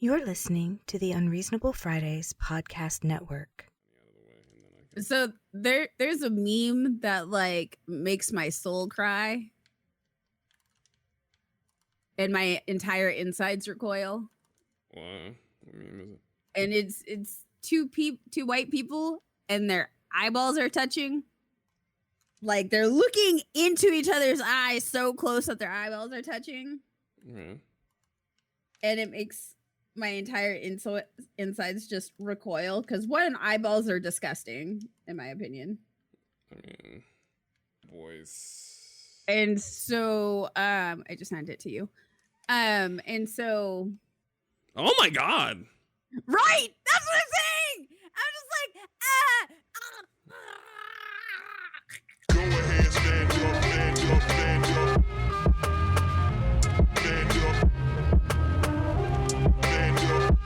You're listening to the Unreasonable Fridays podcast network. So there's a meme that like makes my soul cry and my entire insides recoil. Why? What meme is it? And it's two white people and their eyeballs are touching. Like they're looking into each other's eyes so close that their eyeballs are touching. Mm-hmm. And it makes my entire insides just recoil because one, eyeballs are disgusting in my opinion. I mean, boys. And so I just sent it to you. And so Oh my god. right, that's what I'm saying. I'm just like Go ahead, stand up, stand up, stand up. Stand up. Stand up.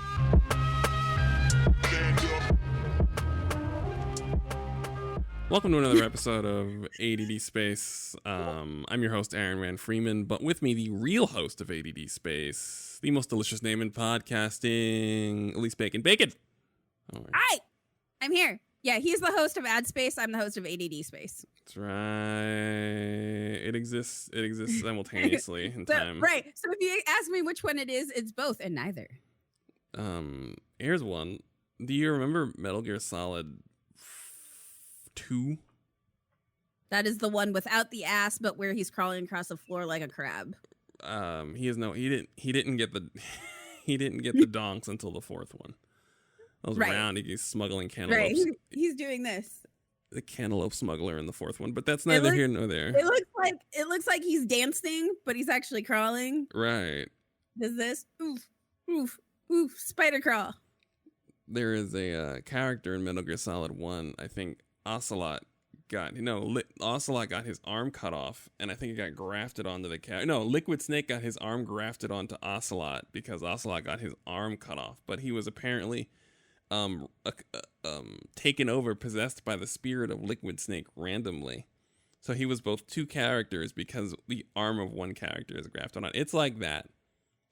Stand up. Welcome to another episode of ADD Space. I'm your host, Aaron Rand Freeman, but with me, the real host of ADD Space, the most delicious name in podcasting, Elise Bacon. Bacon! All right. Hi, I'm here. Yeah, he's the host of Ad Space. I'm the host of ADD Space. That's right. It exists simultaneously in time. Right. So if you ask me which one it is, it's both and neither. Here's one. Do you remember Metal Gear Solid 2? That is the one without the ass, but where he's crawling across the floor like a crab. He didn't get the he didn't get the donks until the fourth one. I was Right. around. He's smuggling cantaloupes. Right. He's doing this. The cantaloupe smuggler in the fourth one, but that's neither here nor there. It looks like he's dancing, but he's actually crawling. Right. Does this? Oof, oof, oof, spider crawl. There is a character in Metal Gear Solid 1. I think Ocelot got his arm cut off, and I think it got grafted onto the character. No, Liquid Snake got his arm grafted onto Ocelot because Ocelot got his arm cut off, but he was apparently taken over, possessed by the spirit of Liquid Snake randomly. So he was both two characters because the arm of one character is grafted on. It's like that.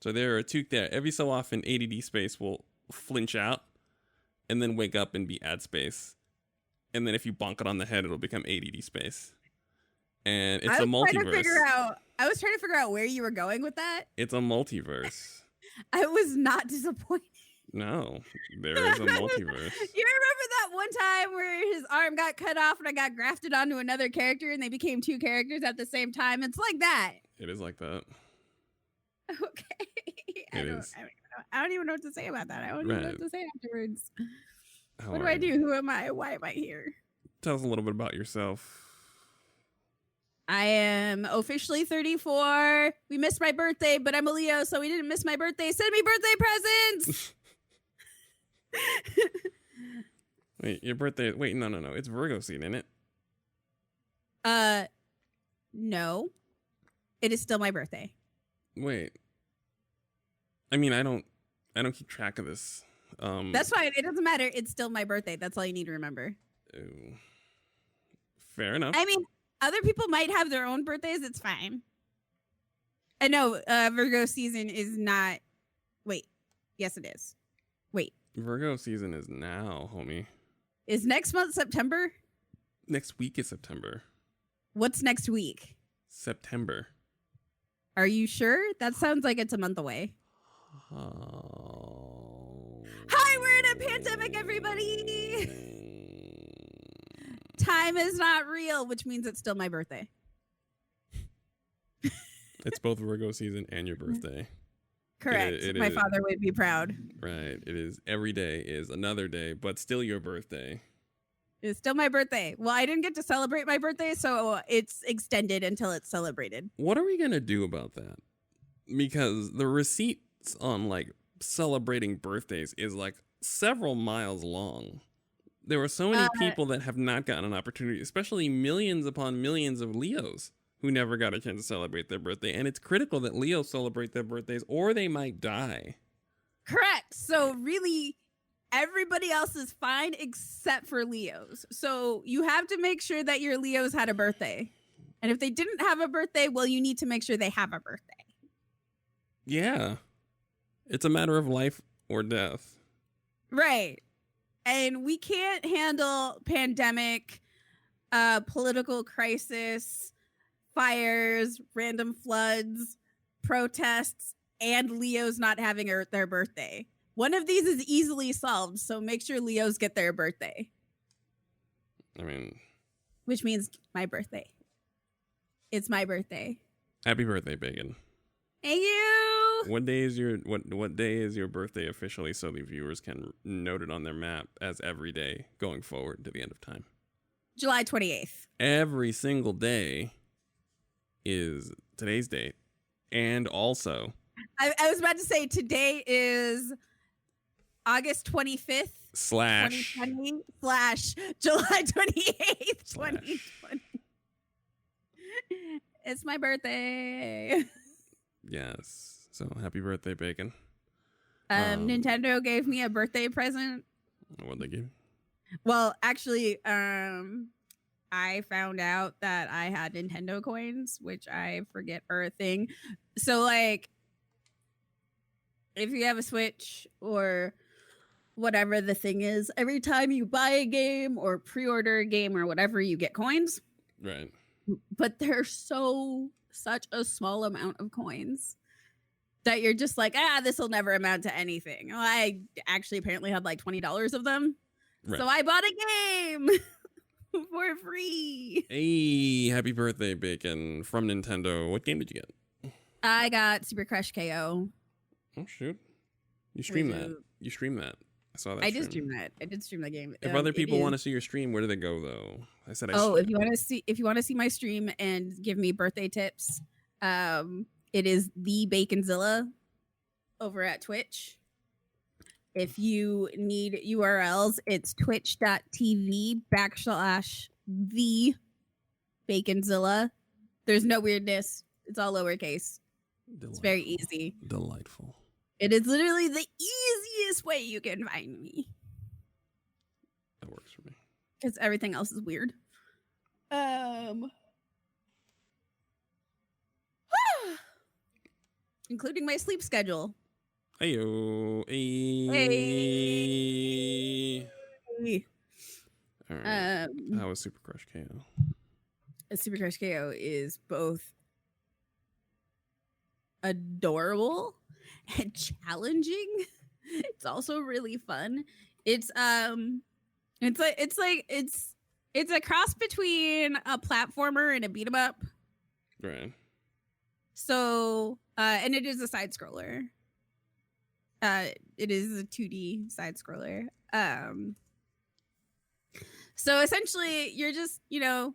So there are two there. Every so often, ADD Space will flinch out and then wake up and be Ad Space. And then if you bonk it on the head, it'll become ADD Space. And it's a multiverse. I was trying to figure out where you were going with that. It's a multiverse. I was not disappointed. No, there is a multiverse. You remember that one time where his arm got cut off and I got grafted onto another character and they became two characters at the same time? It's like that. It is like that. Okay. It is. I don't even know what to say about that. I don't even know Right. what to say afterwards. How What do are I you? do? Who am I? Why am I here? Tell us a little bit about yourself. I am officially 34. We missed my birthday, but I'm a Leo, so we didn't miss my birthday. Send me birthday presents. Wait, your birthday. Wait, no. It's Virgo season, isn't it? No. It is still my birthday. Wait. I mean, I don't keep track of this. That's fine. It doesn't matter. It's still my birthday. That's all you need to remember. Ew. Fair enough. I mean, other people might have their own birthdays. It's fine. I know Virgo season is not. Wait. Yes, it is. Wait. Virgo season is now, homie. Is next month September? Next week is September. What's next week? September. Are you sure? That sounds like it's a month away. Oh. Hi, we're in a pandemic, everybody. Time is not real, which means it's still my birthday. It's both Virgo season and your birthday. Correct. It My is. father would be proud. Right. It is. Every day is another day, but still your birthday. It's still my birthday. Well, I didn't get to celebrate my birthday, so it's extended until it's celebrated. What are we going to do about that? Because the receipts on like celebrating birthdays is like several miles long. There are so many people that have not gotten an opportunity, especially millions upon millions of Leos who never got a chance to celebrate their birthday. And it's critical that Leos celebrate their birthdays or they might die. Correct. So really, everybody else is fine except for Leos. So you have to make sure that your Leos had a birthday. And if they didn't have a birthday, well, you need to make sure they have a birthday. Yeah. It's a matter of life or death. Right. And we can't handle pandemic, political crisis, fires, random floods, protests, and Leos not having their birthday. One of these is easily solved, so make sure Leos get their birthday. I mean, which means my birthday. It's my birthday. happy birthday, Bacon. Thank you. What day is your birthday officially, so the viewers can note it on their map as every day going forward to the end of time? July 28th. Every single day is today's date, and also I was about to say today is August 25th, slash 2020 / July 28th, 2020. It's my birthday. yes. So happy birthday, Bacon. Nintendo gave me a birthday present. What'd they give? Well, actually, I found out that I had Nintendo coins, which I forget are a thing. So, like, if you have a Switch or whatever the thing is, every time you buy a game or pre-order a game or whatever, you get coins. Right. But they're such a small amount of coins that you're just like, this will never amount to anything. Well, I actually apparently had like $20 of them. Right. So I bought a game for free. Hey, happy birthday, Bacon, from Nintendo. What game did you get? I got Super Crush KO. Oh, shoot. You streamed that. Woohoo. You streamed that. I saw that. I did stream that. I did stream that game. If other people want to see your stream, where do they go, though? I said if you want to see my stream and give me birthday tips, it is the Baconzilla over at Twitch. If you need URLs, it's twitch.tv / the Baconzilla. There's no weirdness. It's all lowercase. It's very easy. Delightful. It is literally the easiest way you can find me. That works for me. Because everything else is weird. Including my sleep schedule. Hey-yo. Hey. All right. How was Super Crush KO? Super Crush KO is both adorable and challenging. It's also really fun. It's a cross between a platformer and a beat 'em up. Right. So, and it is a side scroller. It is a 2D side scroller. So essentially you're just,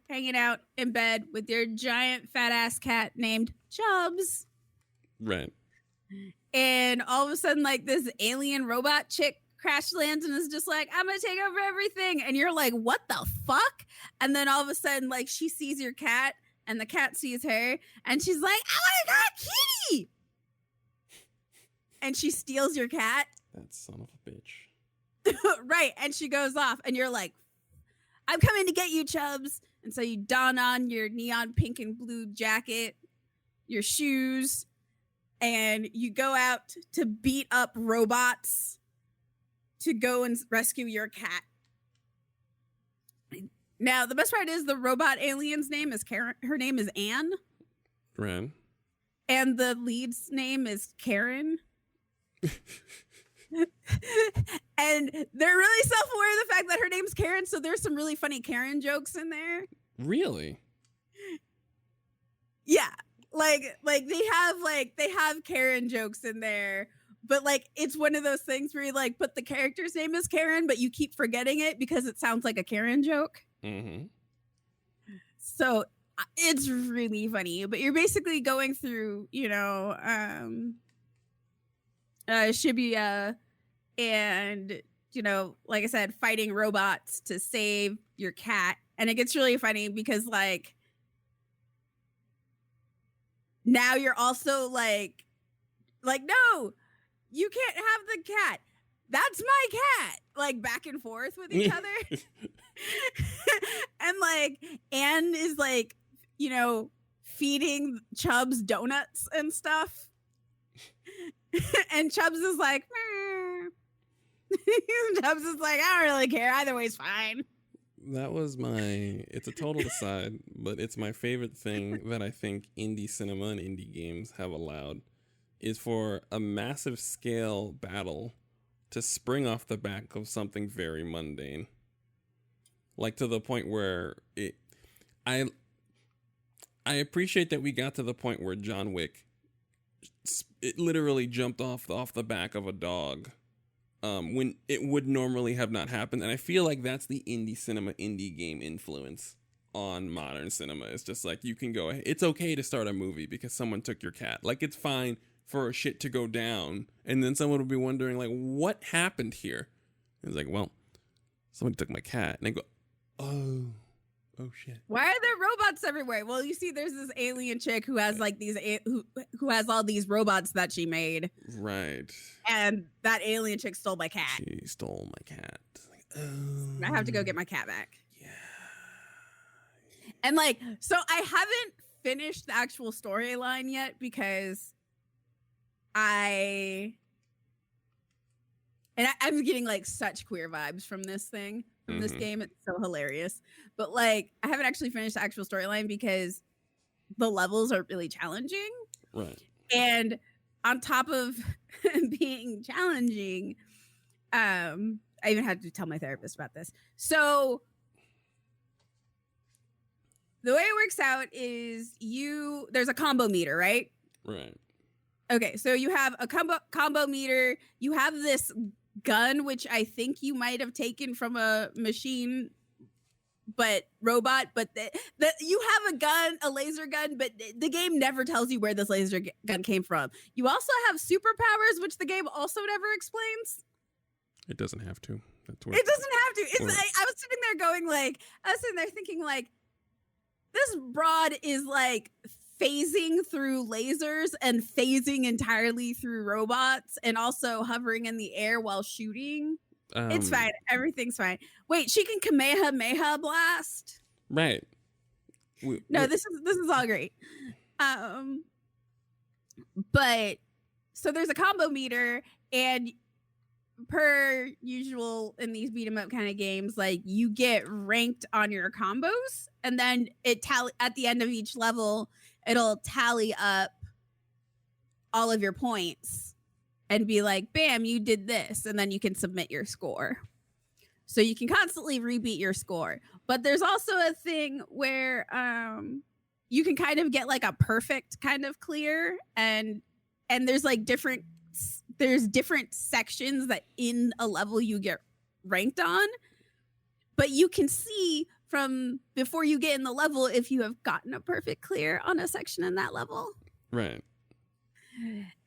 hanging out in bed with your giant fat ass cat named Chubbs. Right. And all of a sudden, like, this alien robot chick crash lands and is just like, I'm gonna take over everything. And you're like, what the fuck? And then all of a sudden, like, she sees your cat and the cat sees her and she's like, I want a cat kitty. And she steals your cat. That son of a bitch. Right. And she goes off and you're like, I'm coming to get you, Chubbs. And so you don on your neon pink and blue jacket, your shoes, and you go out to beat up robots to go and rescue your cat. Now, the best part is the robot alien's name is Karen. Her name is Anne. Right. And the lead's name is Karen. And they're really self-aware of the fact that her name's Karen, so there's some really funny Karen jokes in there. Really? Yeah. Like they have Karen jokes in there, but like it's one of those things where you like put the character's name is Karen, but you keep forgetting it because it sounds like a Karen joke. Mm-hmm. So it's really funny, but you're basically going through, Shibuya and, like I said, fighting robots to save your cat. And it gets really funny because like, now you're also like, no, you can't have the cat. That's my cat. Like back and forth with each other. And like, Anne is like, feeding Chubbs donuts and stuff. And Chubbs is like, Dubs is like, I don't really care. Either way's fine. That was it's a total aside, but it's my favorite thing that I think indie cinema and indie games have allowed is for a massive scale battle to spring off the back of something very mundane. Like to the point where I appreciate that we got to the point where John Wick, it literally jumped off the back of a dog. When it would normally have not happened. And I feel like that's the indie cinema, indie game influence on modern cinema. It's just like, you can go, it's okay to start a movie because someone took your cat. Like, it's fine for shit to go down. And then someone will be wondering, like, what happened here? And it's like, well, somebody took my cat. And I go, oh shit. Why are there robots everywhere? Well, you see, there's this alien chick who has like these who has all these robots that she made, Right. and that alien chick stole my cat. She stole my cat. Like, I have to go get my cat back. Yeah. And like, so I haven't finished the actual storyline yet because I'm getting like such queer vibes from this thing. From this game. It's so hilarious. But like, I haven't actually finished the actual storyline because the levels are really challenging. Right. And on top of being challenging, I even had to tell my therapist about this. So the way it works out is there's a combo meter, right? Right. Okay, so you have a combo meter. You have this gun, which I think you might have taken from a machine, but robot. But you have a gun, a laser gun, but the game never tells you where this laser gun came from. You also have superpowers, which the game also never explains. It doesn't have to. That's It doesn't have to. It's like, I was sitting there going like, I was sitting there thinking like, this broad is like phasing through lasers and phasing entirely through robots and also hovering in the air while shooting. It's fine. Everything's fine. Wait, she can Kamehameha blast? Right. This is all great. But so there's a combo meter, and per usual in these beat 'em up kind of games, like you get ranked on your combos, and then at the end of each level, it'll tally up all of your points and be like, bam, you did this, and then you can submit your score. So you can constantly rebeat your score. But there's also a thing where you can kind of get like a perfect kind of clear, and there's like different sections that in a level you get ranked on, but you can see from before you get in the level if you have gotten a perfect clear on a section in that level. Right.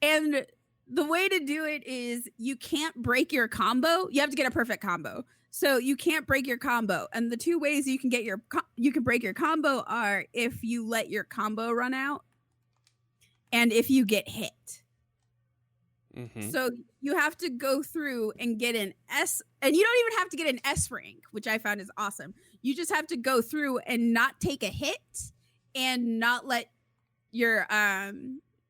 And the way to do it is you can't break your combo. You have to get a perfect combo. So you can't break your combo. And the two ways you can break your combo are if you let your combo run out and if you get hit. Mm-hmm. So you have to go through and get an S, and you don't even have to get an S rank, which I found is awesome. You just have to go through and not take a hit and not let your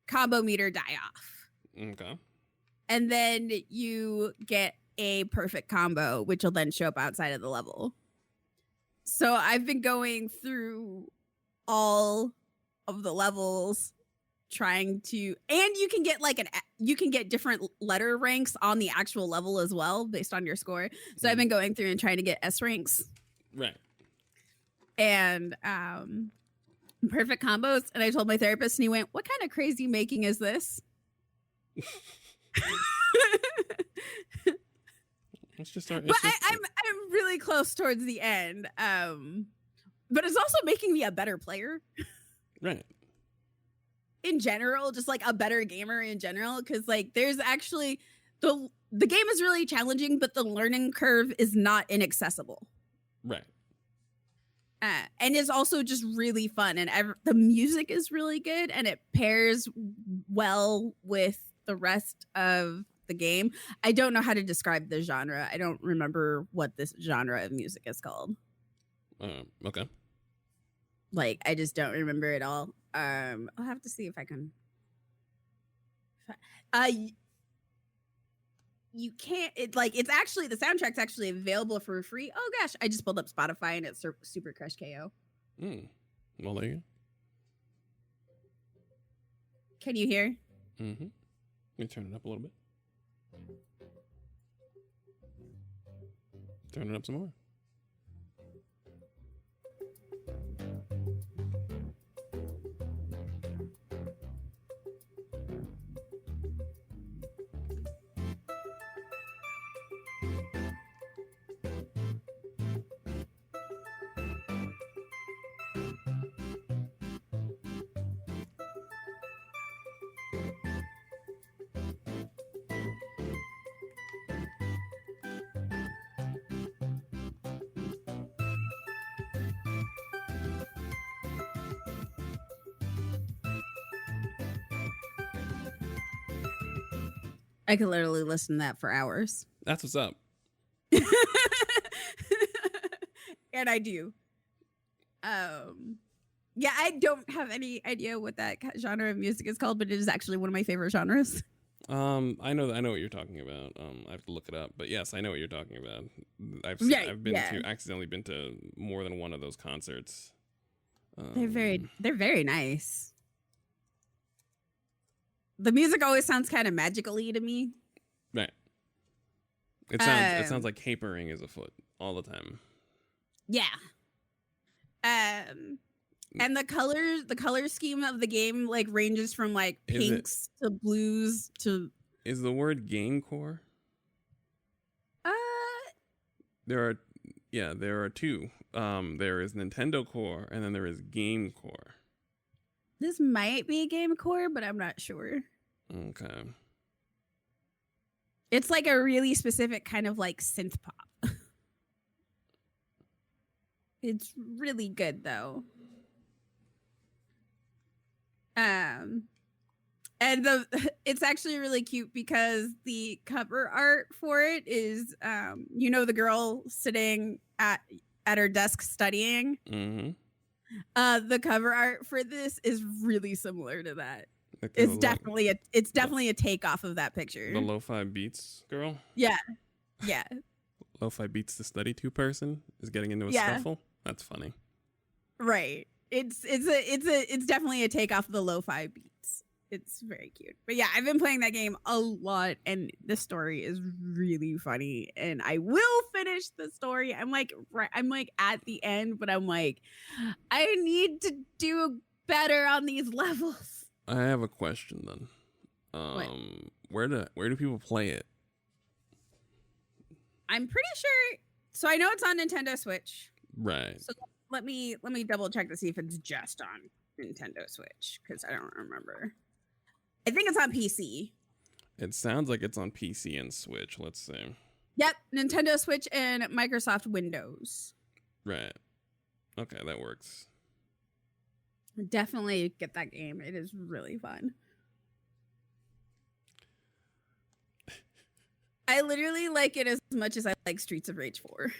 combo meter die off. Okay. And then you get a perfect combo, which will then show up outside of the level. So I've been going through all of the levels trying to, and you can get like you can get different letter ranks on the actual level as well based on your score. So I've been going through and trying to get S ranks. Right. And perfect combos. And I told my therapist and he went, what kind of crazy making is this? Let's just start. But I'm really close towards the end. But it's also making me a better player. Right. In general, just like a better gamer in general, because like there's actually the game is really challenging, but the learning curve is not inaccessible. Right. And it's also just really fun, and the music is really good, and it pairs well with the rest of the game. I don't know how to describe the genre. I don't remember what this genre of music is called. Okay. Like, I just don't remember it all. I'll have to see if I can. you can't. It's actually the soundtrack's actually available for free. Oh gosh, I just pulled up Spotify and it's Super Crush KO. Well, there you go. Can you hear? Mm-hmm. Let me turn it up a little bit. Turn it up some more. I could literally listen to that for hours. That's what's up. And I do. Yeah, I don't have any idea what that genre of music is called, but it is actually one of my favorite genres. I know what you're talking about. I have to look it up, but yes, I know what you're talking about. I've accidentally been to more than one of those concerts. They're very nice. The music always sounds kind of magical-y to me. Right. It sounds like capering is afoot all the time. Yeah. And the color scheme of the game like ranges from like pinks to blues to. Is the word gamecore? There are two. There is Nintendo Core and then there is Game Core. This might be a Game Core, but I'm not sure. Okay. It's like a really specific kind of like synth pop. It's really good though. And it's actually really cute because the cover art for it is the girl sitting at her desk studying. Mm-hmm. The cover art for this is really similar to that. It's definitely a takeoff of that picture. The Lo-Fi Beats girl? Yeah. Lo-Fi Beats the study to person is getting into a scuffle? That's funny. Right. It's definitely a takeoff of the Lo-Fi Beats. It's very cute. But yeah, I've been playing that game a lot and the story is really funny and I will finish the story. I'm like at the end, but I'm like, I need to do better on these levels. I have a question then. Where do people play it? I'm pretty sure. So I know it's on Nintendo Switch. Right. So let me double check to see if it's just on Nintendo Switch because I don't remember. I think it's on PC. It sounds like it's on PC and Switch. Let's see. Yep, Nintendo Switch and Microsoft Windows. Right. Okay, that works. Definitely get that game. It is really fun. I literally like it as much as I like Streets of Rage 4.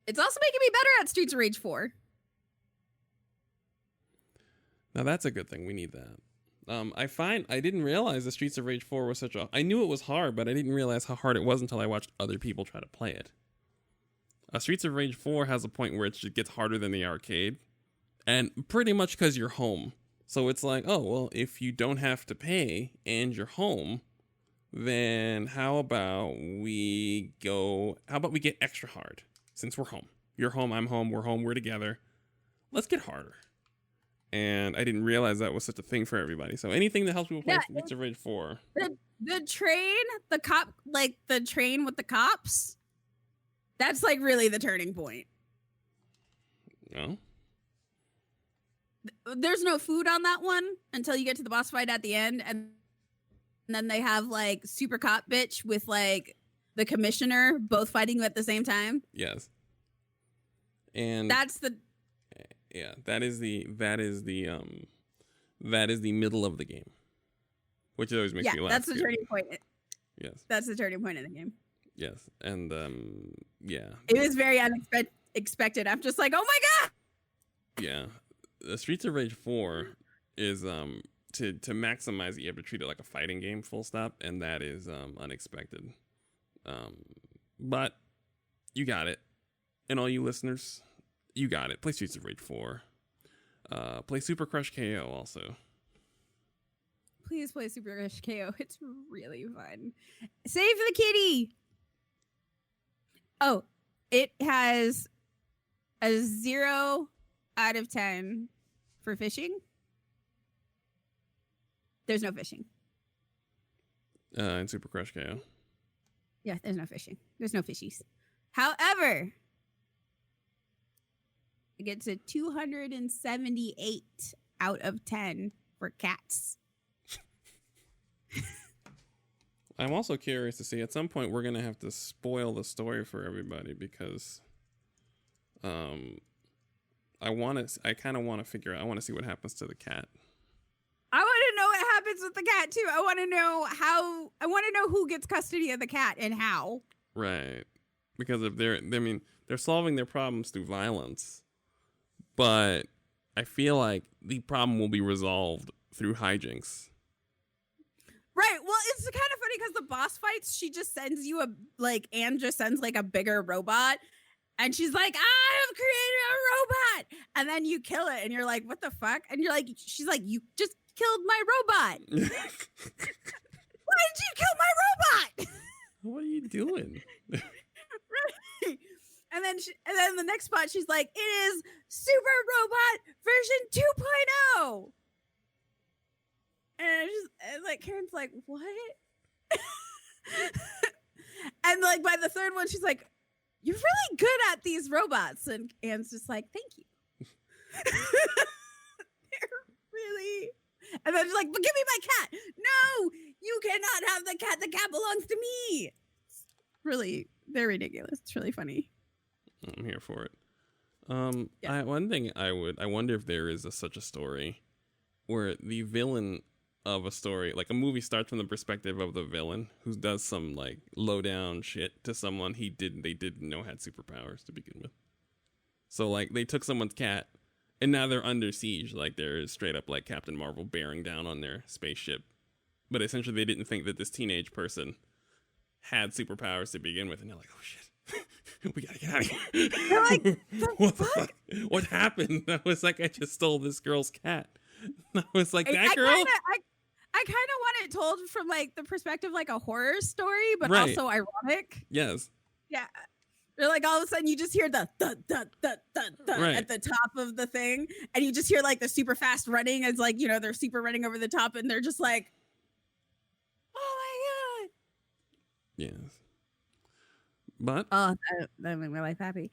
It's also making me better at Streets of Rage 4. Now that's a good thing. We need that. I didn't realize the Streets of Rage 4 was I knew it was hard, but I didn't realize how hard it was until I watched other people try to play it. Streets of Rage 4 has a point where it just gets harder than the arcade, and pretty much because you're home. So it's like, oh, well, if you don't have to pay and you're home, then how about we get extra hard? Since we're home. You're home, I'm home, we're home, we're together. Let's get harder. And I didn't realize that was such a thing for everybody. So anything that helps people play Streets of Rage 4. The train, the train with the cops, that's like really the turning point. No? There's no food on that one until you get to the boss fight at the end. And then they have like Super Cop Bitch with like the commissioner both fighting at the same time. Yes. And that is the middle of the game. Which always makes me laugh. That's the turning point. Yes. That's the turning point in the game. Yes. And it was very unexpected. I'm just like, oh my god. Yeah. The Streets of Rage 4 is to maximize it, you have to treat it like a fighting game, full stop, and that is unexpected. But you got it, and all you listeners, you got it. Play Streets of Rage 4. Play Super Crush KO also. Please play Super Crush KO. It's really fun. Save the kitty. Oh, it has a 0 out of 10 for fishing. There's no fishing. In Super Crush KO. Yeah, there's no fishing. There's no fishies. However, it gets a 278 out of 10 for cats. I'm also curious to see, at some point we're gonna have to spoil the story for everybody, because I kind of want to figure out, I want to see what happens to the cat. I want to know what happens with the cat too. I want to know who gets custody of the cat and how. Right. Because if they're solving their problems through violence, but I feel like the problem will be resolved through hijinks. Right. Well, it's kind of funny because the boss fights, she just sends you Anne just sends like a bigger robot, and she's like, I have created a robot, and then you kill it, and you're like, what the fuck? And you're like, she's like, you just killed my robot. Why did you kill my robot? What are you doing? Right. And then the next spot, she's like, it is Super Robot version 2.0. And like Karen's like, what? And like by the third one, she's like, you're really good at these robots. And Anne's just like, thank you. They're really. And then she's like, but give me my cat. No, you cannot have the cat. The cat belongs to me. It's really, they're ridiculous. It's really funny. I'm here for it. Yeah. One thing I wonder if there is such a story where the villain of a story, like a movie, starts from the perspective of the villain who does some like low down shit to someone they didn't know had superpowers to begin with. So like they took someone's cat and now they're under siege, like they're straight up like Captain Marvel bearing down on their spaceship. But essentially they didn't think that this teenage person had superpowers to begin with, and they're like, oh shit. We gotta get out of here. They're like, what the fuck? What happened? I was like, I just stole this girl's cat. I was like, that girl? I kind of want it told from like the perspective like a horror story, but Right. also ironic. Yes. Yeah. They're like all of a sudden you just hear the thud, thud, thud, thud, thud Right. at the top of the thing. And you just hear like the super fast running as like, they're super running over the top, and they're just like, oh my God. Yes. But Oh, that made my life happy.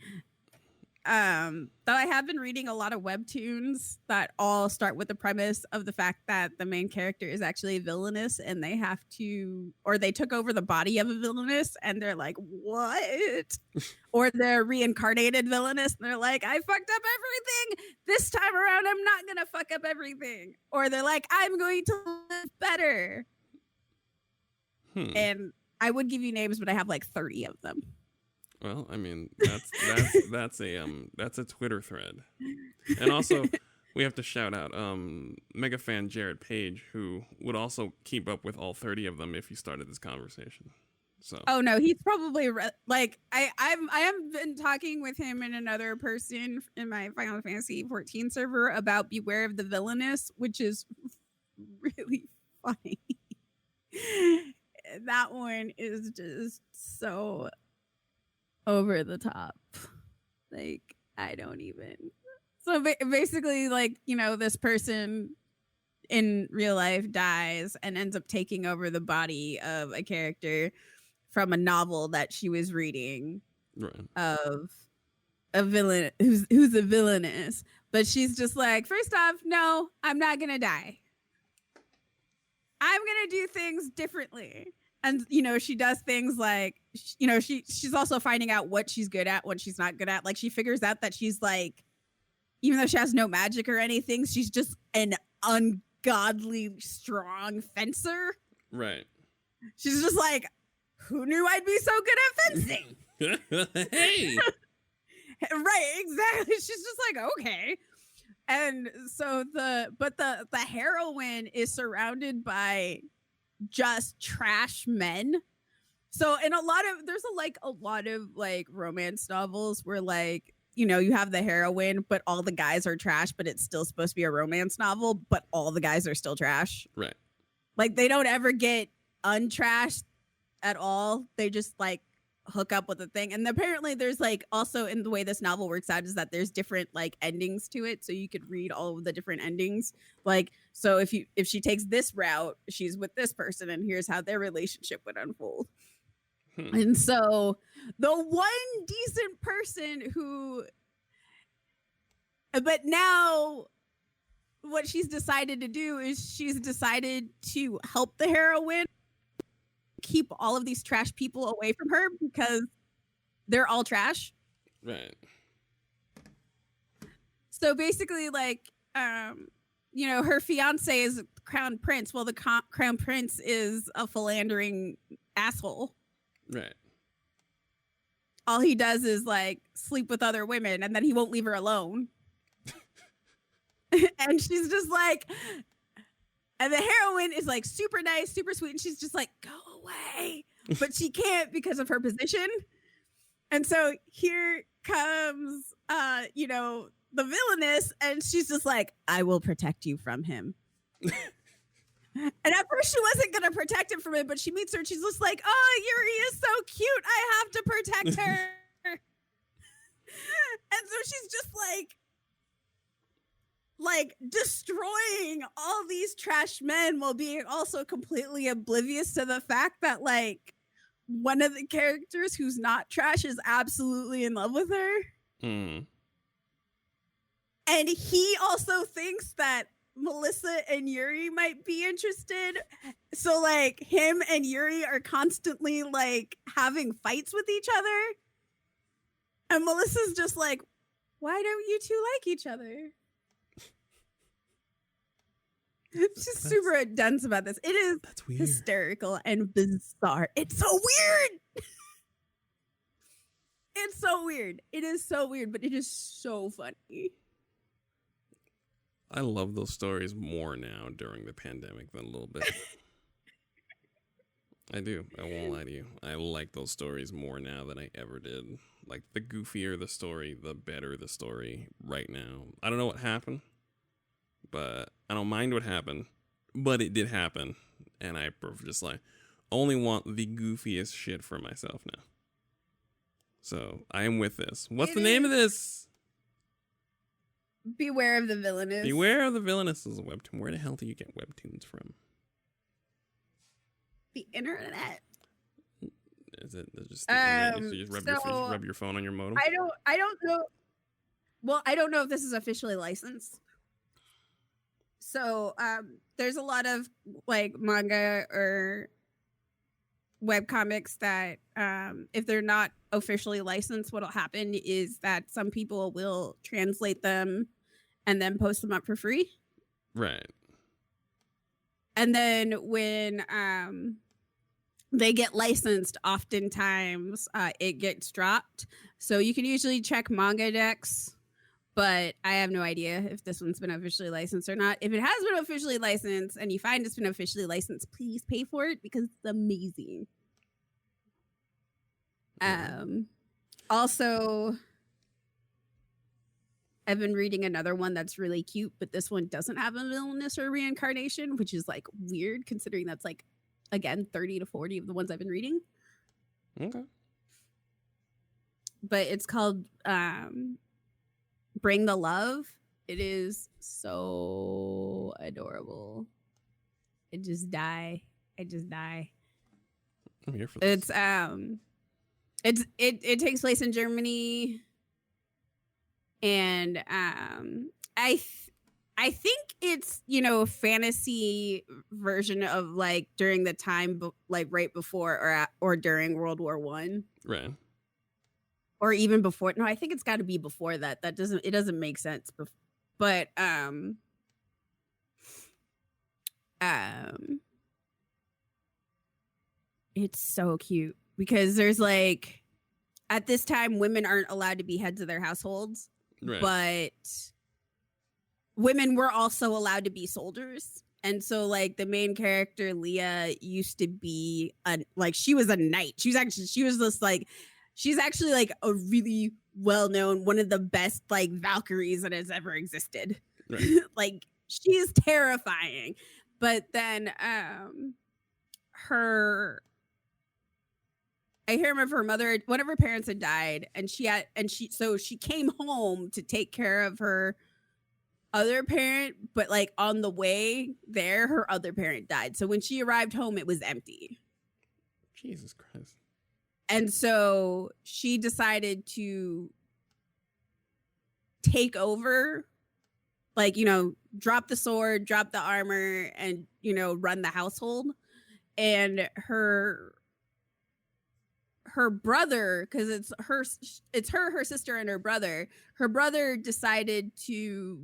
Though I have been reading a lot of webtoons that all start with the premise of the fact that the main character is actually villainous, and they took over the body of a villainous, and they're like, what? Or they're reincarnated villainous, and they're like, I fucked up everything. This time around, I'm not gonna fuck up everything. Or they're like, I'm going to live better. And I would give you names, but I have like 30 of them. well, I mean, that's a Twitter thread. And also we have to shout out mega fan Jared Page, who would also keep up with all 30 of them if you started this conversation. So Oh no, he's probably like I have been talking with him and another person in my Final Fantasy 14 server about Beware of the Villainous, which is really funny. That one is just so over the top. Like, I don't even. So basically, like, this person in real life dies and ends up taking over the body of a character from a novel that she was reading right. of a villain who's a villainess. But she's just like, first off, no, I'm not gonna die. I'm gonna do things differently. And she does things like she's also finding out what she's good at, what she's not good at. Like, she figures out that she's like, even though she has no magic or anything, she's just an ungodly strong fencer. Right. She's just like, who knew I'd be so good at fencing? Hey. Right, exactly. She's just like, okay. And so the heroine is surrounded by just trash men. So in there's a lot of like romance novels where like, you know, you have the heroine, but all the guys are trash, but it's still supposed to be a romance novel, but all the guys are still trash. Right. Like they don't ever get untrashed at all. They just like hook up with the thing. And apparently there's like also in the way this novel works out is that there's different like endings to it. So you could read all of the different endings. Like, so if she takes this route, she's with this person and here's how their relationship would unfold. And so the one decent person but now what she's decided to do is she's decided to help the heroine keep all of these trash people away from her because they're all trash. Right. So basically like, you know, her fiance is crown prince. Well, the crown prince is a philandering asshole. Right. All he does is like sleep with other women and then he won't leave her alone. And she's just like, and the heroine is like super nice, super sweet. And she's just like, go away. But she can't because of her position. And so here comes, you know, the villainess. And she's just like, I will protect you from him. And at first she wasn't going to protect him from it, but she meets her and she's just like, oh, Yuri is so cute. I have to protect her. And so she's just like destroying all these trash men while being also completely oblivious to the fact that like one of the characters who's not trash is absolutely in love with her. Mm. And he also thinks that Melissa and Yuri might be interested. So like him and Yuri are constantly like having fights with each other. And Melissa's just like, why don't you two like each other? She's super dense about this. It is That's weird. hysterical and bizarre. It's so weird. It's so weird. It is so weird, but it is so funny. I love those stories more now during the pandemic than a little bit. I do. I won't lie to you. I like those stories more now than I ever did. Like, the goofier the story, the better the story right now. I don't know what happened, but I don't mind what happened, but it did happen. And I just like only want the goofiest shit for myself now. So I am with this. What's the name of this? Beware of the Villainous. Beware of the Villainous is a webtoon. Where the hell do you get webtoons from? The internet. Is it just the internet? You just so rub your phone on your modem? I don't know. Well, I don't know if this is officially licensed. So there's a lot of like manga or webcomics that if they're not officially licensed, what'll happen is that some people will translate them and then post them up for free. Right. And then when they get licensed, oftentimes it gets dropped. So you can usually check Manga Dex, but I have no idea if this one's been officially licensed or not. If it has been officially licensed and you find it's been officially licensed, please pay for it because it's amazing. Also, I've been reading another one that's really cute, but this one doesn't have a villainous or reincarnation, which is like weird considering that's like, again, 30 to 40 of the ones I've been reading. Okay. But it's called Bring the Love. It is so adorable. I just die. I'm here for this. It takes place in Germany, and I think it's, you know, a fantasy version of like during the time like right before or during World War I. Right. Or even before. No, I think it's got to be before that. It doesn't make sense. But it's so cute because there's like, at this time, women aren't allowed to be heads of their households, Right. but women were also allowed to be soldiers. And so like the main character Leah used to be she was a knight. She's actually like a really well-known, one of the best like Valkyries that has ever existed. Right. Like she is terrifying. But then I hear of her mother, one of her parents had died, and she came home to take care of her other parent, but like on the way there, her other parent died. So when she arrived home, it was empty. Jesus Christ. And so she decided to take over, like, you know, drop the sword, drop the armor, and, you know, run the household. And her brother, because it's her, sister, and her brother decided to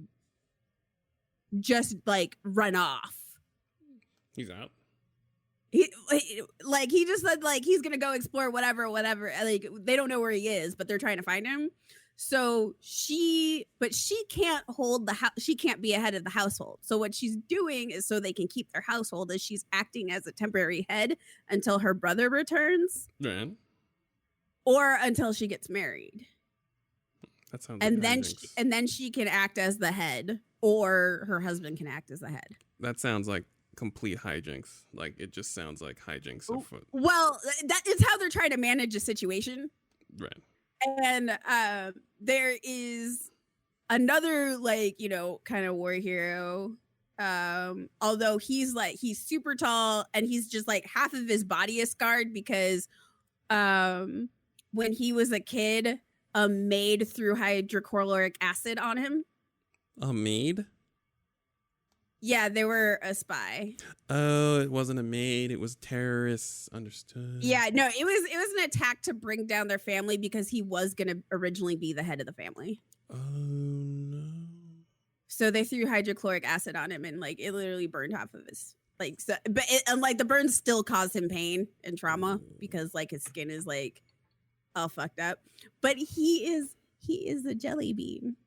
just like run off. He's out. He just said like he's gonna go explore whatever. Like they don't know where he is, but they're trying to find him. So she can't hold the house. She can't be a head of the household. So what she's doing is, so they can keep their household, is she's acting as a temporary head until her brother returns, Right. or until she gets married. That sounds. And like then she can act as the head, or her husband can act as the head. that sounds like complete hijinks. Like it just sounds like hijinks afoot. Well, that is how they're trying to manage a situation. Right. And there is another, like, you know, kind of war hero. Although he's super tall, and he's just like half of his body is scarred because when he was a kid, a maid threw hydrochloric acid on him. A maid? Yeah, they were a spy. Oh, it wasn't a maid. It was terrorists. Understood. Yeah, no, it was an attack to bring down their family because he was going to originally be the head of the family. Oh no. So they threw hydrochloric acid on him, and like it literally burned half of his and like the burns still caused him pain and trauma because like his skin is like all fucked up. But he is a jelly bean.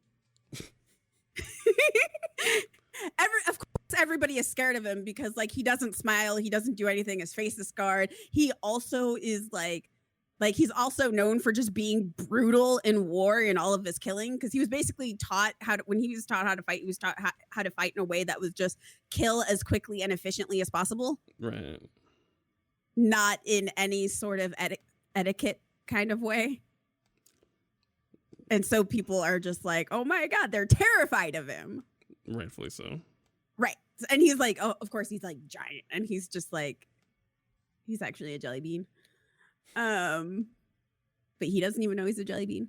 Of course, everybody is scared of him because like he doesn't smile, he doesn't do anything, his face is scarred. He also is like he's also known for just being brutal in war in all of his killing, because he was basically taught when he was taught how to fight, he was taught how to fight in a way that was just kill as quickly and efficiently as possible. Right. Not in any sort of etiquette kind of way. And so people are just like, oh my God, they're terrified of him. Rightfully so. Right. And he's like, oh, of course he's like giant. And he's just like, he's actually a jelly bean. But he doesn't even know he's a jelly bean.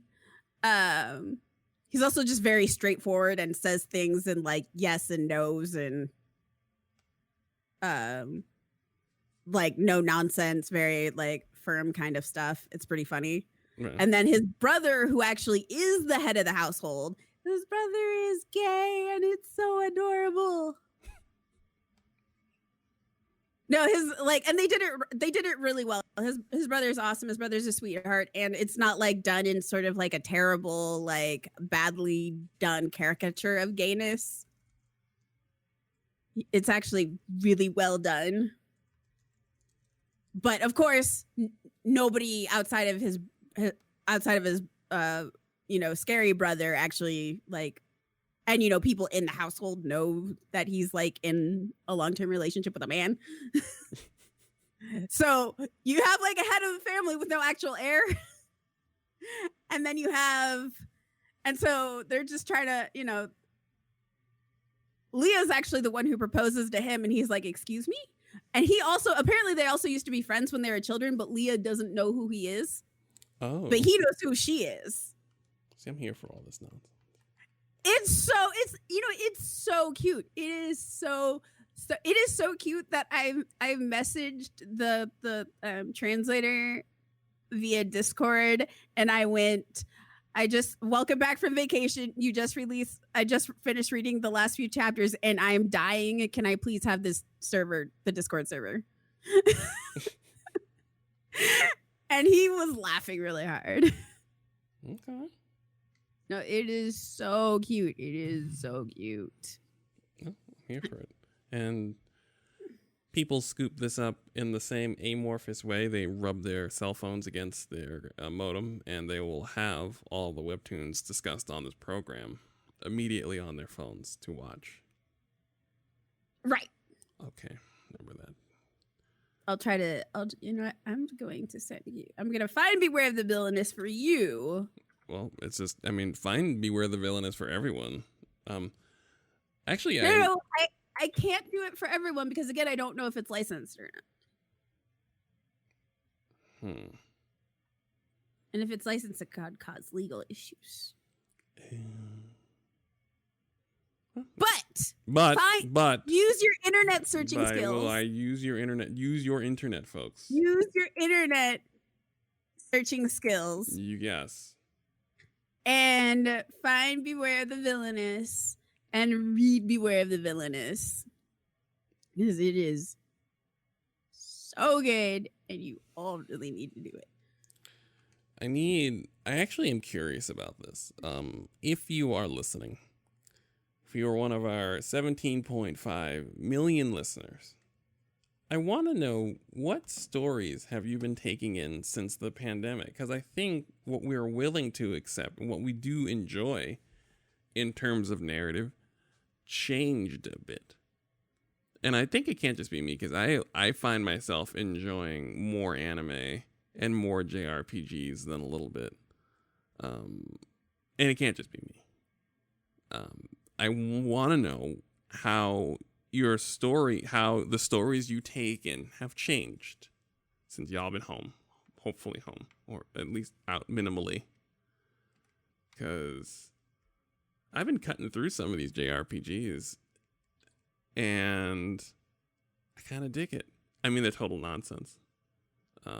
He's also just very straightforward and says things in like yes and no's and like no nonsense, very like firm kind of stuff. It's pretty funny. Right. And then his brother, who actually is the head of the household, his brother is gay, and it's so adorable. No, and they did it really well. His brother's awesome. His brother's a sweetheart, and it's not like done in sort of like a terrible, like badly done caricature of gayness. It's actually really well done. But of course, nobody outside of his you know, scary brother actually like, and you know, people in the household know that he's like in a long-term relationship with a man. So you have like a head of the family with no actual heir. And so they're just trying to, you know, Leah's actually the one who proposes to him, and he's like, excuse me? And he also, apparently they also used to be friends when they were children, but Leah doesn't know who he is. Oh. But he knows who she is. See, I'm here for all this nonsense. It's so cute. It is so cute that I've messaged the translator via Discord, and welcome back from vacation. I just finished reading the last few chapters and I'm dying. Can I please have this server, the Discord server? And he was laughing really hard. Okay. No, it is so cute. It is so cute. Oh, here for it. And people scoop this up in the same amorphous way. They rub their cell phones against their modem, and they will have all the webtoons discussed on this program immediately on their phones to watch. Right. Okay, remember that. You know what? I'm going to send you. I'm going to find Beware of the Villainous for you. Well, it's just, I mean, fine, Beware the Villainous for everyone. Actually, No, I can't do it for everyone because, again, I don't know if it's licensed or not. And if it's licensed, it could cause legal issues. But use your internet searching skills. Will I use your internet? Use your internet, folks. Use your internet searching skills. You guess. And find Beware of the Villainous and read Beware of the Villainous. Because it is so good and you all really need to do it. I actually am curious about this. If you are listening, if you are one of our 17.5 million listeners, I want to know what stories have you been taking in since the pandemic? Because I think what we're willing to accept and what we do enjoy in terms of narrative changed a bit. And I think it can't just be me, because I find myself enjoying more anime and more JRPGs than a little bit. And it can't just be me. I want to know how the stories you take in have changed since y'all been home, hopefully home, or at least out minimally. Because I've been cutting through some of these JRPGs, and I kind of dig it. I mean, they're total nonsense.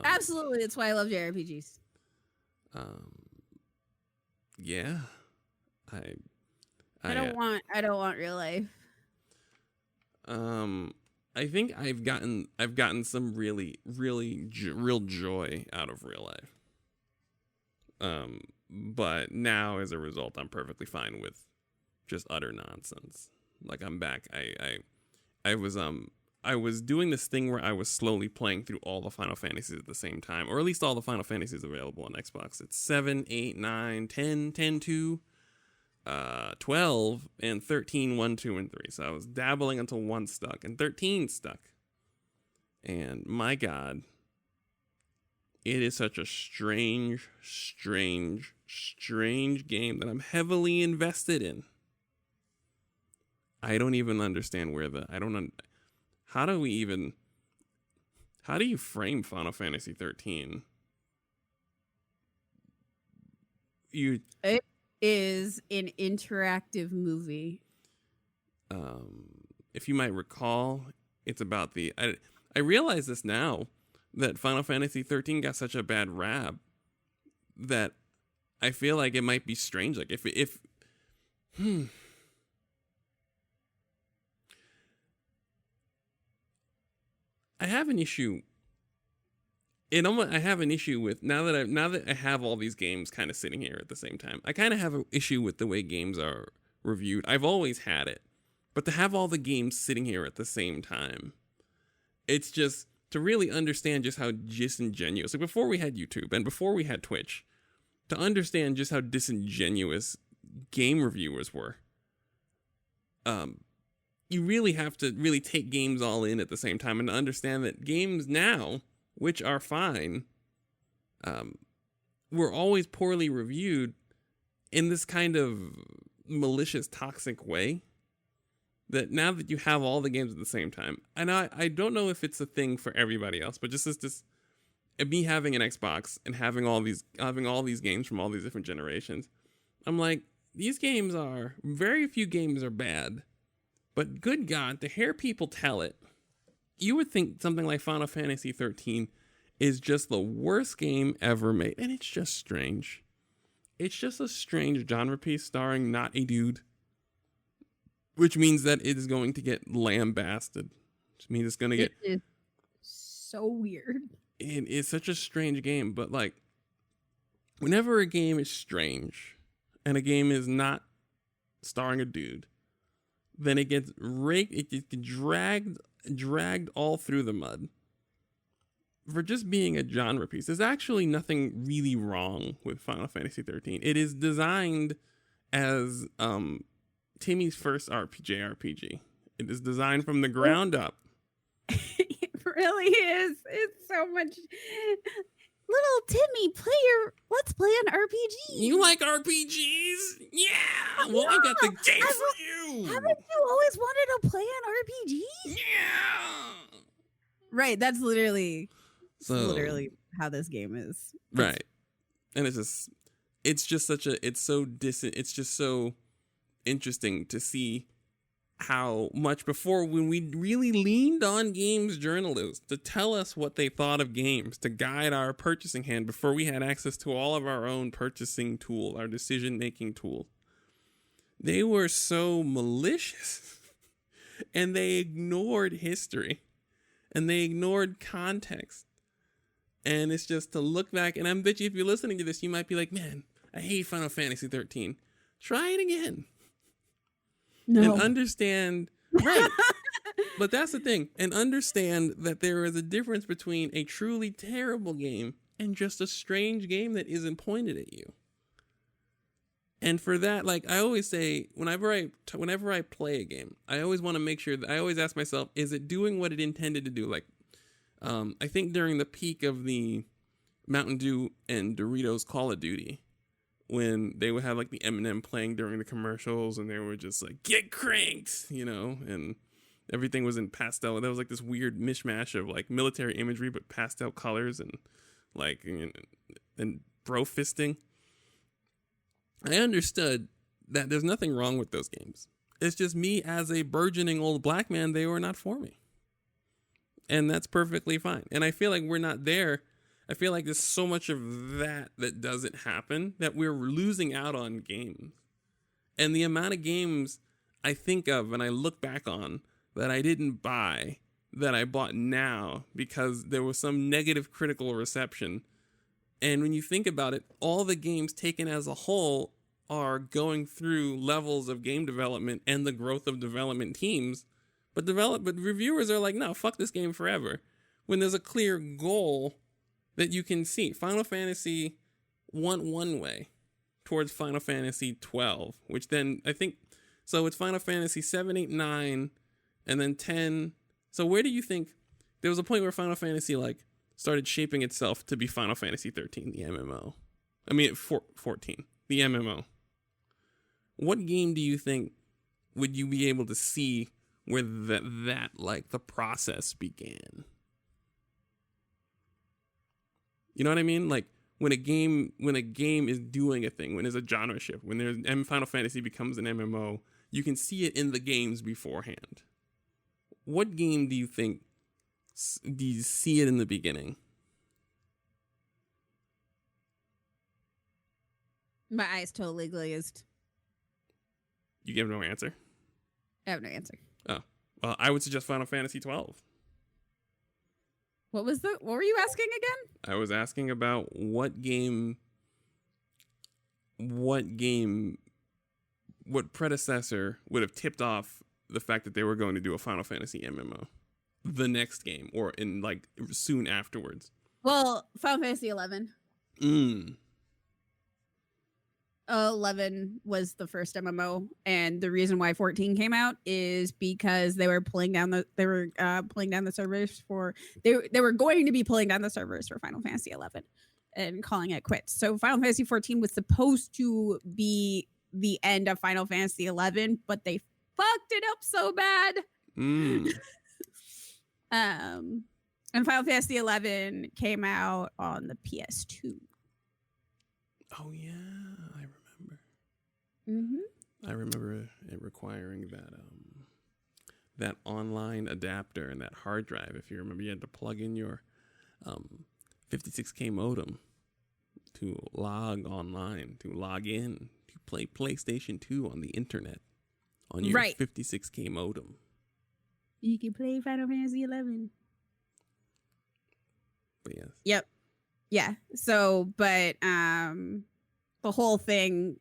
Absolutely, that's why I love JRPGs. Yeah, I don't want real life. I think I've gotten some real joy out of real life. But now as a result, I'm perfectly fine with just utter nonsense. Like, I'm back. I was doing this thing where I was slowly playing through all the Final Fantasies at the same time, or at least all the Final Fantasies available on Xbox. It's 7, 8, 9, 10, 10, 2, 12, and 13, 1, 2, and 3. So I was dabbling until 1 stuck, and 13 stuck. And my God, it is such a strange game that I'm heavily invested in. I don't even understand how do you frame Final Fantasy 13? It is an interactive movie. If you might recall, it's about I realize this now, that Final Fantasy 13 got such a bad rap that I feel like it might be strange. Like if I have an issue. I have an issue with now that I have all these games kind of sitting here at the same time. I kind of have an issue with the way games are reviewed. I've always had it, but to have all the games sitting here at the same time, it's just to really understand just how disingenuous. Like, before we had YouTube and before we had Twitch, to understand just how disingenuous game reviewers were. You really have to really take games all in at the same time and to understand that games now, which are fine, were always poorly reviewed in this kind of malicious, toxic way. That now that you have all the games at the same time, and I don't know if it's a thing for everybody else, but just me having an Xbox and having all these games from all these different generations, I'm like, these games very few games are bad, but good God, to hear people tell it, you would think something like Final Fantasy 13 is just the worst game ever made, and it's just strange. It's just a strange genre piece starring not a dude. Which means that it is going to get lambasted. Which means it's going to get... It is so weird. It is such a strange game. But, like, whenever a game is strange and a game is not starring a dude, then it gets raked, it gets dragged all through the mud for just being a genre piece. There's actually nothing really wrong with Final Fantasy 13. It is designed as Timmy's first RPG. It is designed from the ground up. It really is. It's so much. Little Timmy, let's play an RPG. You like RPGs? Yeah. Well, I got the game for you. Haven't you always wanted to play an RPG? Yeah. Right. That's literally So how this game is. right, and it's just so interesting to see how much before, when we really leaned on games journalists to tell us what they thought of games, to guide our purchasing hand before we had access to all of our own purchasing tools, our decision-making tools. They were so malicious and they ignored history and they ignored context. And it's just to look back, and I bet you if you're listening to this, you might be like, man, I hate Final Fantasy 13. Try it again. No. And understand, right? But that's the thing, and understand that there is a difference between a truly terrible game and just a strange game that isn't pointed at you. And for that, like I always say, whenever I play a game, I always want to make sure that I always ask myself, is it doing what it intended to do? Like, I think during the peak of the Mountain Dew and Doritos Call of Duty, when they would have like the Eminem playing during the commercials and they were just like, get cranked, and everything was in pastel. There was like this weird mishmash of like military imagery, but pastel colors and like, and bro fisting. I understood that there's nothing wrong with those games. It's just me as a burgeoning old black man, they were not for me. And that's perfectly fine. And I feel like we're not there. I feel like there's so much of that doesn't happen that we're losing out on games. And the amount of games I think of and I look back on that I didn't buy, that I bought now because there was some negative critical reception. And when you think about it, all the games taken as a whole are going through levels of game development and the growth of development teams. But reviewers are like, no, fuck this game forever. When there's a clear goal that you can see. Final Fantasy went one way towards Final Fantasy 12, which then I think, so it's Final Fantasy 7, 8, 9, and then 10. So where do you think, there was a point where Final Fantasy like started shaping itself to be Final Fantasy 13, the MMO. 14, the MMO. What game do you think would you be able to see where that like the process began? You know what I mean? Like when a game is doing a thing, when there's a genre shift, when Final Fantasy becomes an MMO, you can see it in the games beforehand. What game do you think do you see it in the beginning? My eyes totally glazed. You give no answer? I have no answer. Oh, well, I would suggest Final Fantasy 12. What were you asking again? I was asking about what predecessor would have tipped off the fact that they were going to do a Final Fantasy MMO, the next game, or in like soon afterwards. Well, Final Fantasy 11. 11 was the first MMO, and the reason why 14 came out is because they were pulling down the servers for they were going to be pulling down the servers for Final Fantasy 11 and calling it quits. So Final Fantasy 14 was supposed to be the end of Final Fantasy 11, but they fucked it up so bad. And Final Fantasy 11 came out on the PS2. Oh yeah, I remember. Mm-hmm. I remember it requiring that online adapter and that hard drive. If you remember, you had to plug in your 56K modem to log online, to log in, to play PlayStation 2 on the internet on your 56K modem. You can play Final Fantasy 11. But yes. Yep. Yeah. So, but the whole thing,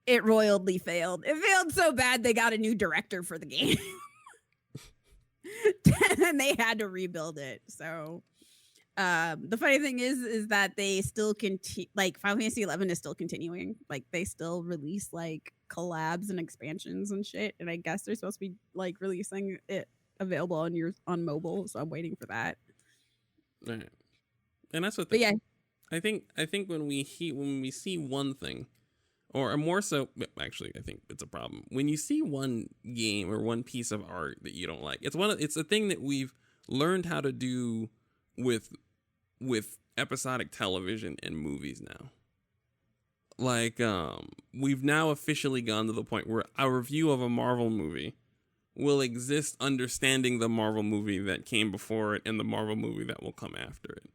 it royally failed. It failed so bad they got a new director for the game. And they had to rebuild it. So the funny thing is that they still continue, like Final Fantasy 11 is still continuing. Like they still release like collabs and expansions and shit. And I guess they're supposed to be like releasing it available on mobile. So I'm waiting for that. Right. And that's what. But yeah, I think when we see one thing, or more so, actually, I think it's a problem when you see one game or one piece of art that you don't like. It's a thing that we've learned how to do with episodic television and movies now. Like, we've now officially gone to the point where our review of a Marvel movie will exist understanding the Marvel movie that came before it and the Marvel movie that will come after it.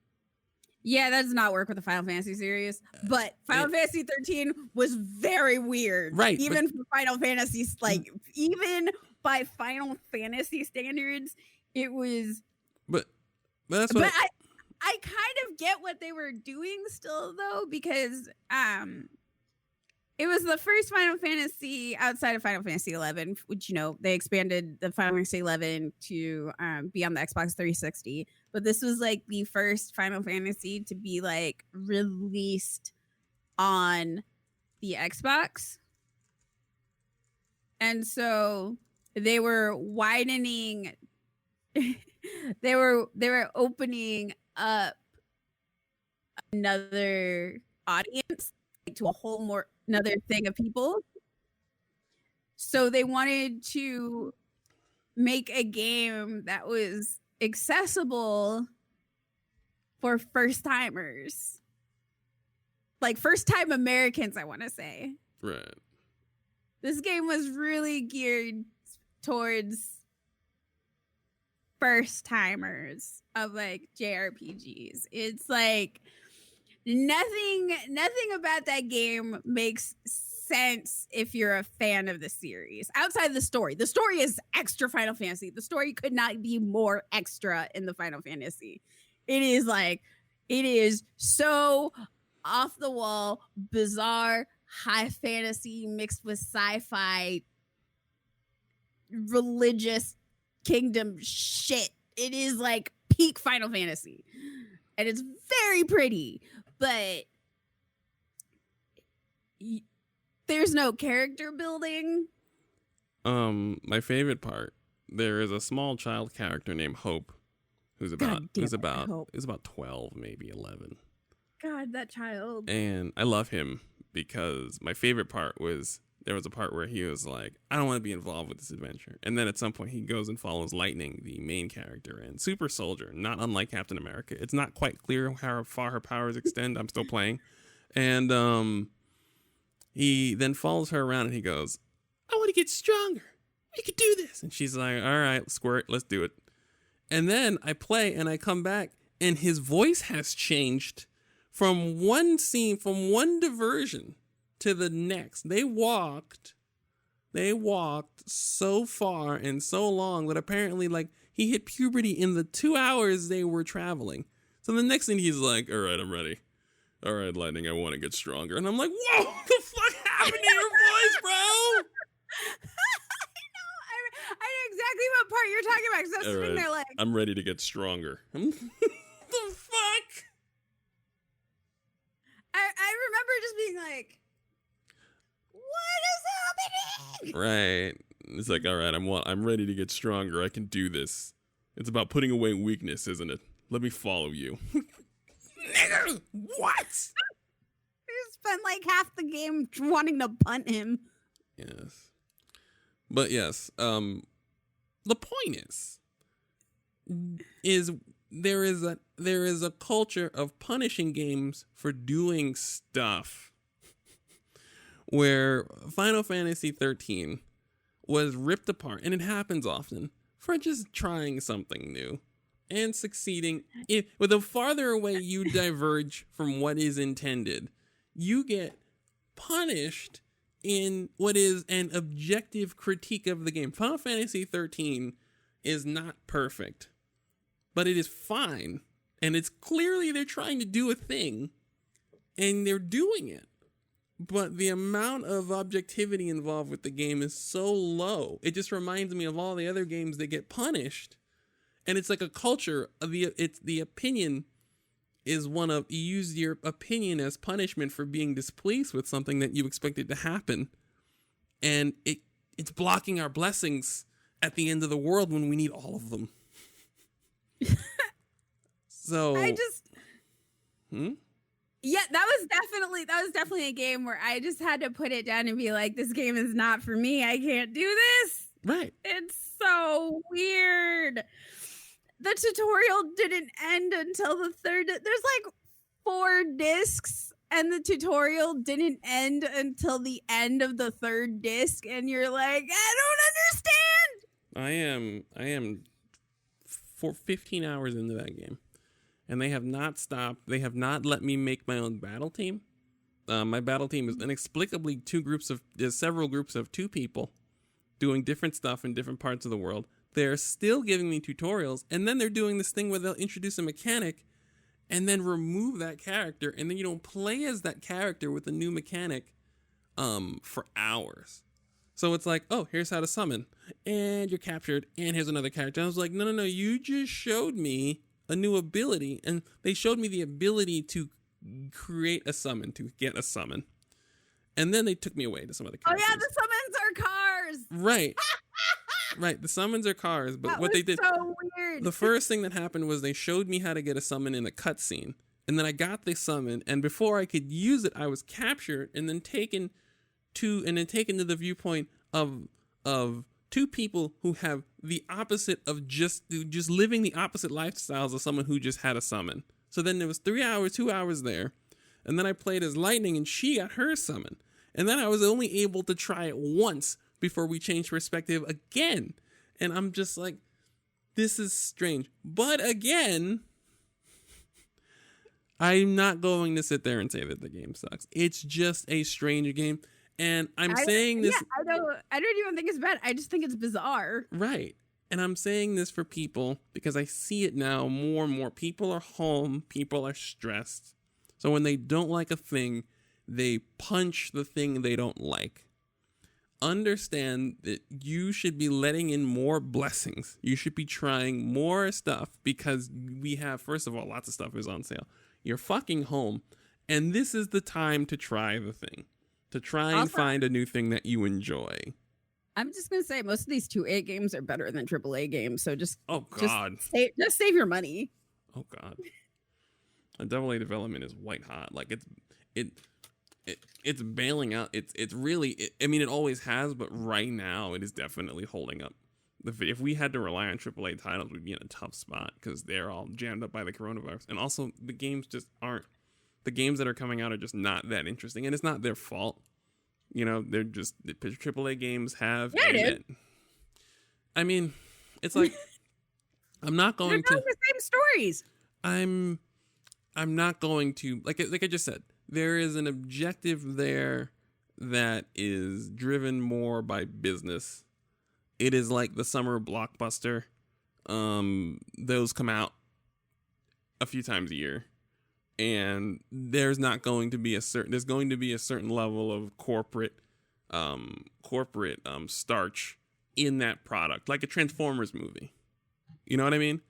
yeah, that does not work with the Final Fantasy series. But Final Fantasy 13 was very weird. Right, Even for Final Fantasy, like, even by Final Fantasy standards, it was. But that's what. But I kind of get what they were doing still, though, because it was the first Final Fantasy outside of Final Fantasy 11, which, you know, they expanded the Final Fantasy 11 to be on the Xbox 360. But this was like the first Final Fantasy to be like released on the Xbox. And so they were widening, they were opening up another audience, like, to a whole another thing of people. So they wanted to make a game that was accessible for first timers, like first time Americans, I want to say. Right. This game was really geared towards first timers of like JRPGs. It's like nothing about that game makes sense if you're a fan of the series outside of the story. The story is extra Final Fantasy. The story could not be more extra in the Final Fantasy. It is so off the wall, bizarre, high fantasy mixed with sci-fi, religious kingdom shit. It is like peak Final Fantasy, and it's very pretty, but there's no character building. My favorite part, there is a small child character named Hope, who's about 12, maybe 11. God, that child. And I love him because my favorite part was there was a part where he was like, I don't want to be involved with this adventure. And then at some point he goes and follows Lightning, the main character, and Super Soldier, not unlike Captain America. It's not quite clear how far her powers extend. I'm still playing. And he then follows her around and he goes, I want to get stronger. We could do this. And she's like, all right, Squirt, let's do it. And then I play and I come back and his voice has changed from one scene, from one diversion to the next. They walked so far and so long that apparently, like, he hit puberty in the 2 hours they were traveling. So the next thing he's like, all right, I'm ready. All right, Lightning, I want to get stronger. And I'm like, whoa, what the fuck happened to your voice, bro? I know exactly what part you're talking about, because I was All sitting right, there like, I'm ready to get stronger. The fuck? I remember just being like, what is happening? Right. It's like, all right, I'm ready to get stronger. I can do this. It's about putting away weakness, isn't it? Let me follow you. Nigga, what? I spent like half the game wanting to punt him. Yes. But yes, the point is there is a culture of punishing games for doing stuff where Final Fantasy 13 was ripped apart, and it happens often, for just trying something new and succeeding. With the farther away you diverge from what is intended, you get punished in what is an objective critique of the game. Final Fantasy 13 is not perfect, but it is fine And it's clearly they're trying to do a thing, and they're doing it. But the amount of objectivity involved with the game is so low. It just reminds me of all the other games that get punished. And it's like a culture of the opinion is one of, you use your opinion as punishment for being displeased with something that you expected to happen. And it's blocking our blessings at the end of the world when we need all of them. So Yeah, that was definitely a game where I just had to put it down and be like, this game is not for me. I can't do this. Right. It's so weird. The tutorial didn't end until the third. There's like 4 discs, and the tutorial didn't end until the end of the 3rd disc, and you're like, I don't understand. I am for 15 hours into that game, and they have not stopped. They have not let me make my own battle team. My battle team is inexplicably there's several groups of 2 people doing different stuff in different parts of the world. They're still giving me tutorials, and then they're doing this thing where they'll introduce a mechanic and then remove that character, and then you don't play as that character with a new mechanic for hours. So it's like, oh, here's how to summon, and you're captured, and here's another character. And I was like, no, you just showed me a new ability, and they showed me the ability to create a summon, to get a summon. And then they took me away to some other characters. Oh yeah, the summons are cars. Right. Right, the summons are cars, but That what they was did, so weird. the first thing that happened was they showed me how to get a summon in a cutscene, and then I got the summon, and before I could use it, I was captured and then taken to the viewpoint of 2 people who have the opposite of just living the opposite lifestyles of someone who just had a summon. So then there was 2 hours there, and then I played as Lightning, and she got her summon, and then I was only able to try it once before we changed perspective again. And I'm just like, this is strange. But again, I'm not going to sit there and say that the game sucks. It's just a strange game. And I'm saying this. Yeah, I don't even think it's bad. I just think it's bizarre. Right. And I'm saying this for people because I see it now more and more. People are home. People are stressed. So when they don't like a thing, they punch the thing they don't like. Understand that you should be letting in more blessings. You should be trying more stuff because we have, first of all, lots of stuff is on sale. You're fucking home, and this is the time to try the thing, to try and find a new thing that you enjoy. I'm just gonna say most of these 2A games are better than AAA games, so just just save your money. Oh God, a AA development is white hot. Like it's bailing out. It's really. I mean, it always has, but right now it is definitely holding up. If we had to rely on AAA titles, we'd be in a tough spot because they're all jammed up by the coronavirus, and also the games just aren't. The games that are coming out are just not that interesting, and it's not their fault. You know, they're just the AAA games have. Yeah, dude. I mean, it's like I'm not going to the same stories. I'm not going to like I just said. There is an objective there that is driven more by business. It is like the summer blockbuster. Those come out a few times a year, and there's going to be a certain level of corporate starch in that product, like a Transformers movie. You know what I mean?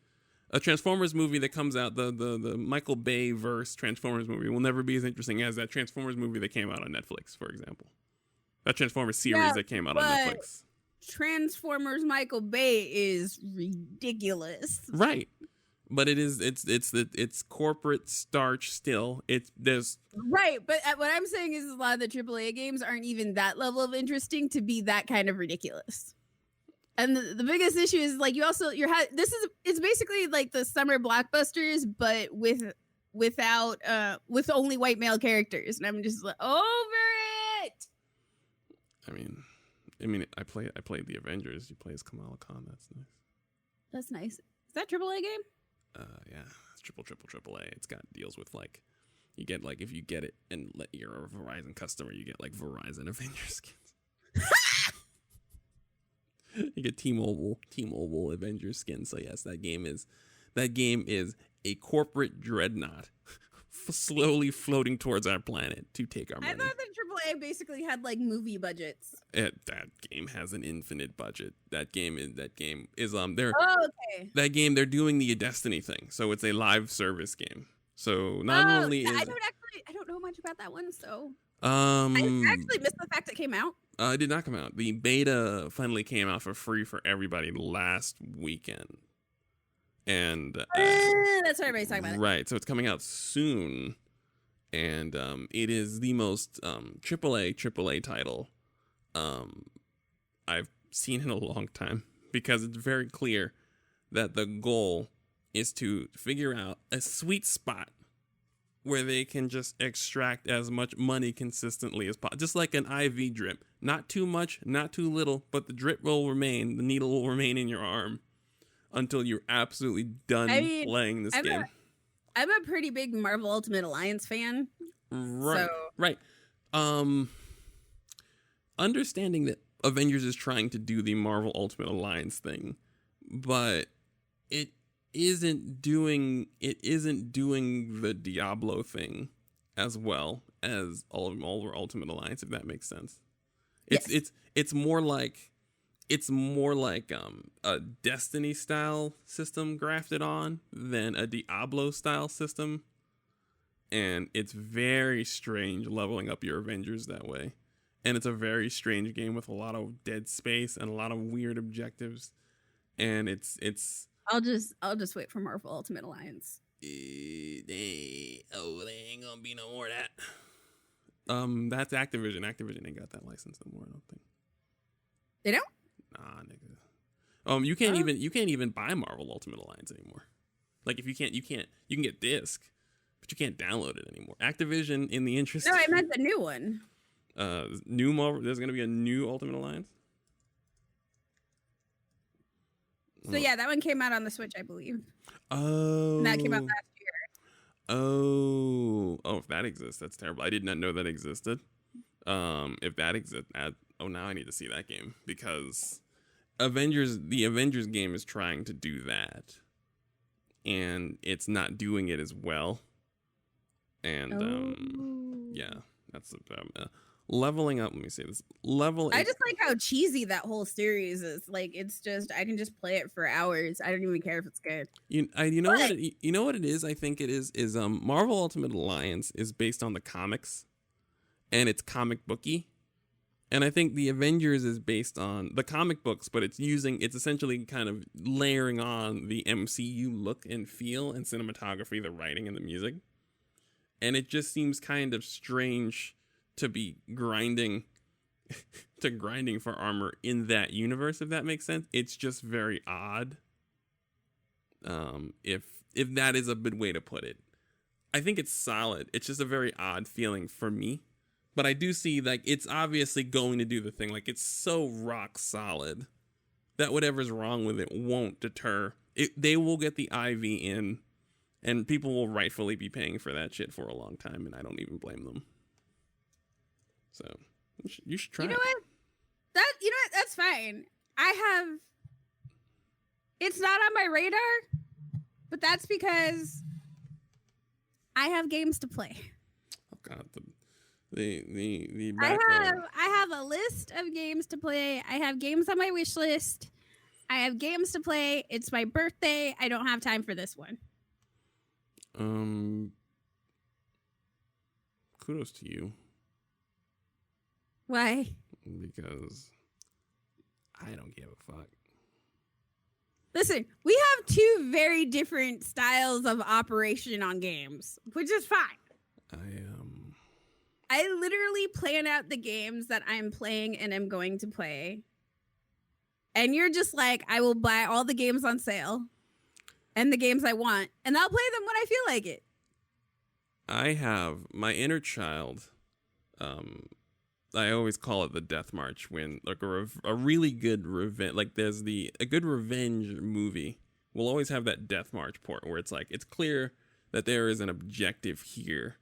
A Transformers movie that comes out, the Michael Bay verse Transformers movie will never be as interesting as that Transformers movie that came out on Netflix, for example. That Transformers series that came out on Netflix. Transformers Michael Bay is ridiculous. Right. But it's corporate starch still. There's right, but what I'm saying is a lot of the AAA games aren't even that level of interesting to be that kind of ridiculous. And the biggest issue is like it's basically like the summer blockbusters, but with only white male characters, and I'm just like over it. I mean, I played the Avengers. You play as Kamala Khan. That's nice. That's nice. Is that AAA game? Yeah, it's triple A. It's got deals with like, you get like if you get it and you're a Verizon customer, you get like Verizon Avengers skins. You get T-Mobile Avengers skins. So yes, that game is That game is a corporate dreadnought slowly floating towards our planet to take our I money. thought that AAA basically had like movie budgets. That game has an infinite budget. That game is they're Oh, okay. that game they're doing the Destiny thing, so it's a live service game. So not only yeah, is I don't know much about that one, so I um actually missed the fact it came out. it did not come out. The beta finally came out for free for everybody last weekend, and That's what everybody's talking about. right, so it's coming out soon, and it is the most AAA title I've seen in a long time, because it's very clear that the goal is to figure out a sweet spot where they can just extract as much money consistently as possible, just like an IV drip. Not too much, not too little, but the drip will remain, the needle will remain in your arm until you're absolutely done playing this game. I'm a pretty big Marvel Ultimate Alliance fan. Right. So. Right. Understanding that Avengers is trying to do the Marvel Ultimate Alliance thing, but it isn't doing the Diablo thing as well as all Ultimate Alliance, if that makes sense. It's more like a Destiny style system grafted on than a Diablo style system, and it's very strange leveling up your Avengers that way. And it's a very strange game with a lot of dead space and a lot of weird objectives, and it's I'll just wait for Marvel Ultimate Alliance. they ain't gonna be no more of that. That's Activision. Activision ain't got that license no more, I don't think. They don't? Nah, nigga. You can't even buy Marvel Ultimate Alliance anymore. Like, if you can get disc, but you can't download it anymore. Activision, in the interest. No, I meant the new one. New Marvel. There's gonna be a new Ultimate Alliance. So yeah, that one came out on the Switch, I believe. Oh. And that came out last year. Oh, if that exists, that's terrible. I did not know that existed. If that exists, now I need to see that game, because the Avengers game is trying to do that, and it's not doing it as well. And yeah, that's leveling up. Let me say this. I just like how cheesy that whole series is. Like, it's just, I can just play it for hours. I don't even care if it's good. You know what it is? I think it is Marvel Ultimate Alliance is based on the comics, and it's comic booky. And I think the Avengers is based on the comic books, but it's essentially kind of layering on the MCU look and feel and cinematography, the writing and the music. And it just seems kind of strange to be grinding for armor in that universe, if that makes sense. It's just very odd. If that is a good way to put it. I think it's solid. It's just a very odd feeling for me. But I do see, like, it's obviously going to do the thing. Like, it's so rock solid that whatever's wrong with it won't deter it. They will get the IV in, and people will rightfully be paying for that shit for a long time, and I don't even blame them. So you should try. You know what? That's fine. It's not on my radar, but that's because I have games to play. Oh God, the backlog. I have a list of games to play. I have games on my wish list. I have games to play. It's my birthday. I don't have time for this one. Kudos to you. Why? Because I don't give a fuck. Listen, we have two very different styles of operation on games, which is fine. I literally plan out the games that I'm playing and am going to play. And you're just like, I will buy all the games on sale and the games I want, and I'll play them when I feel like it. I have my inner child. I always call it the death march, when like a really good revenge, like there's a good revenge movie will always have that death march part where it's like, it's clear that there is an objective here.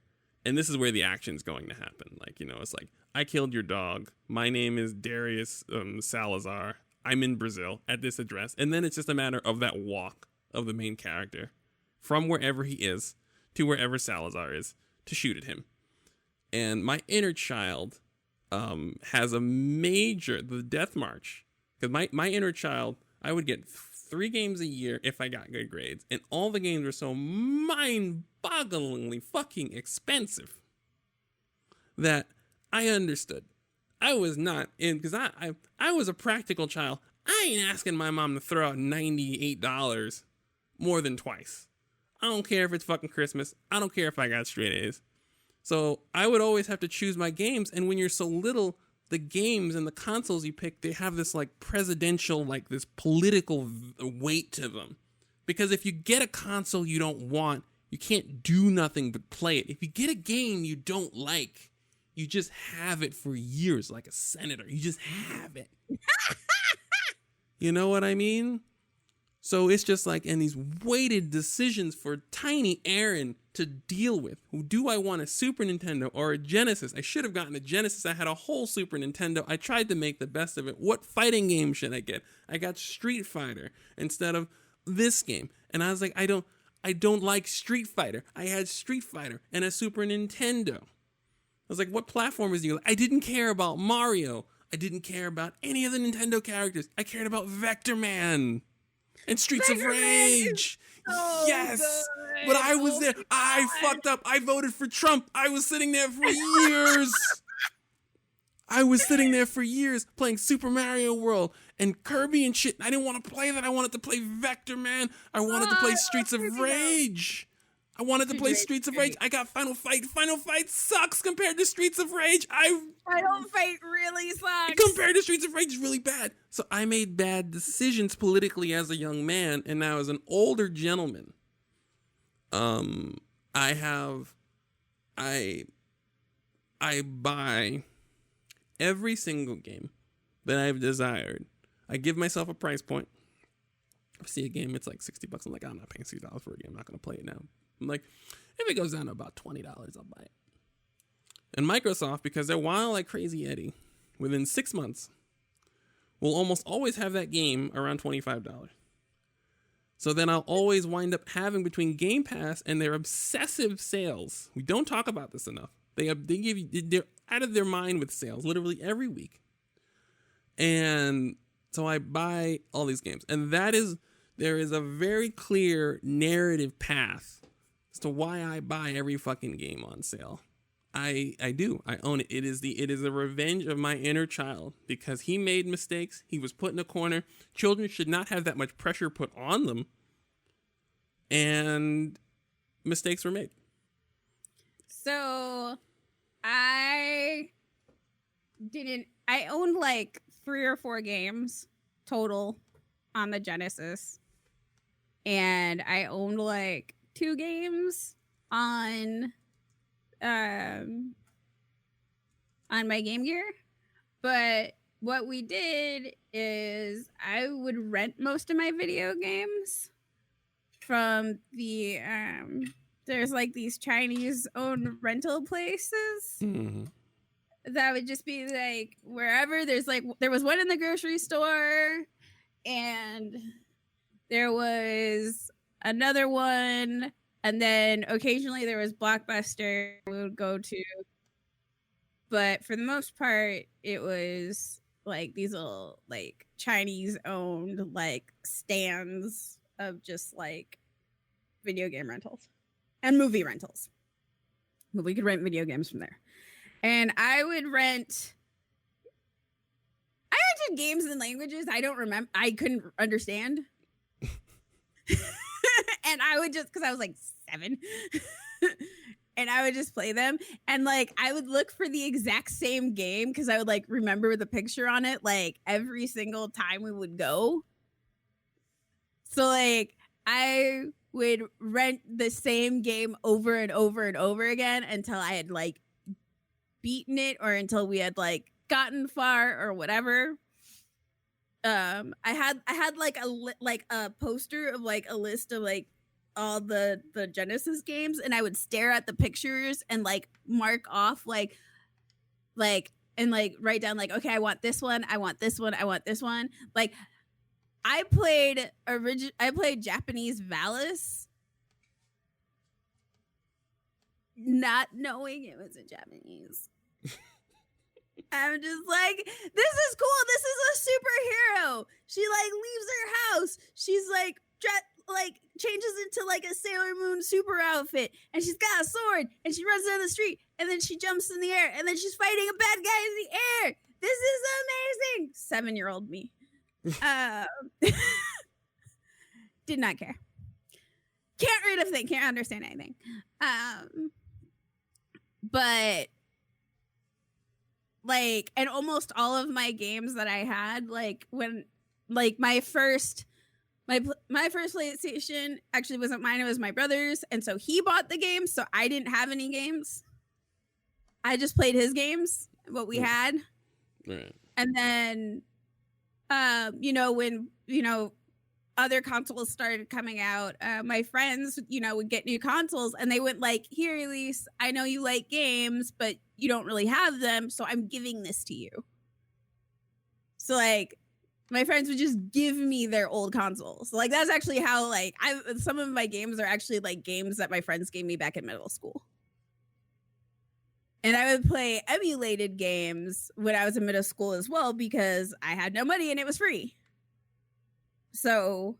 And this is where the action's going to happen. Like, it's like, I killed your dog. My name is Darius Salazar. I'm in Brazil at this address. And then it's just a matter of that walk of the main character from wherever he is to wherever Salazar is to shoot at him. And my inner child has the Death March. Because my inner child, I would get 3 games a year if I got good grades. And all the games were so mind-bogglingly fucking expensive that I understood. I was not in, because I was a practical child. I ain't asking my mom to throw out $98 more than twice. I don't care if it's fucking Christmas. I don't care if I got straight A's. So I would always have to choose my games. And when you're so little, the games and the consoles you pick, they have this like presidential, like this political weight to them. Because if you get a console you don't want, you can't do nothing but play it. If you get a game you don't like, you just have it for years like a senator. You just have it. You know what I mean? So it's just like, and these weighted decisions for tiny Aaron to deal with. Do I want a Super Nintendo or a Genesis? I should have gotten a Genesis. I had a whole Super Nintendo. I tried to make the best of it. What fighting game should I get? I got Street Fighter instead of this game. And I was like, I don't like Street Fighter. I had Street Fighter and a Super Nintendo. I was like, what platformers do you like? I didn't care about Mario. I didn't care about any of the Nintendo characters. I cared about Vector Man and Streets of Rage. Yes. Good. But I was there. I fucked up. I voted for Trump. I was sitting there for years. I was sitting there for years playing Super Mario World and Kirby and shit. I didn't want to play that. I wanted to play Vector Man. I wanted to play Streets of Rage. I wanted to play Streets of Rage. I got Final Fight. Final Fight sucks compared to Streets of Rage. Final Fight really sucks. Compared to Streets of Rage, is really bad. So I made bad decisions politically as a young man, and now as an older gentleman, I buy every single game that I've desired. I give myself a price point. If I see a game, it's like $60. I'm like, I'm not paying $60 for a game. I'm not going to play it now. I'm like, if it goes down to about $20, I'll buy it. And Microsoft, because they're wild like Crazy Eddie, within 6 months, will almost always have that game around $25. So then I'll always wind up having between Game Pass and their obsessive sales. We don't talk about this enough. They give you, they're out of their mind with sales literally every week. And so I buy all these games. And there is a very clear narrative path as to why I buy every fucking game on sale. I do. I own it. It is a revenge of my inner child because he made mistakes. He was put in a corner. Children should not have that much pressure put on them. And mistakes were made. So I owned like 3 or 4 games total on the Genesis. And I owned like 2 games on my Game Gear. But what we did is I would rent most of my video games from the there's like these Chinese owned rental places. Mm-hmm. That would just be like wherever there was one in the grocery store and there was another one, and then occasionally there was Blockbuster we would go to. But for the most part, it was like these little like Chinese owned like stands of just like video game rentals and movie rentals. But we could rent video games from there. And I would rented games in languages I couldn't understand. And I would just, because I was like 7 and I would just play them, and like I would look for the exact same game because I would like remember the picture on it like every single time we would go. So like I would rent the same game over and over and over again until I had like beaten it or until we had like gotten far or whatever. I had like a poster of like a list of like all the Genesis games, and I would stare at the pictures and like mark off like and like write down like, okay, I want this one, I want this one, I want this one. Like I played Japanese Valis, not knowing it was in Japanese. I'm just like, this is cool. This is a superhero. She like leaves her house. She's like changes into like a Sailor Moon super outfit, and she's got a sword, and she runs down the street, and then she jumps in the air, and then she's fighting a bad guy in the air. This is amazing. 7-year-old me. Did not care. Can't read a thing. Can't understand anything. But like, and almost all of my games that I had, like when, like my first PlayStation actually wasn't mine, it was my brother's, and so he bought the games, so I didn't have any games. I just played his games, what we had. Right. And then when other consoles started coming out, my friends would get new consoles, and they went like, here, Elise, I know you like games, but you don't really have them, so I'm giving this to you. So like my friends would just give me their old consoles. Like that's actually how like some of my games are actually like games that my friends gave me back in middle school. And I would play emulated games when I was in middle school as well, because I had no money and it was free. So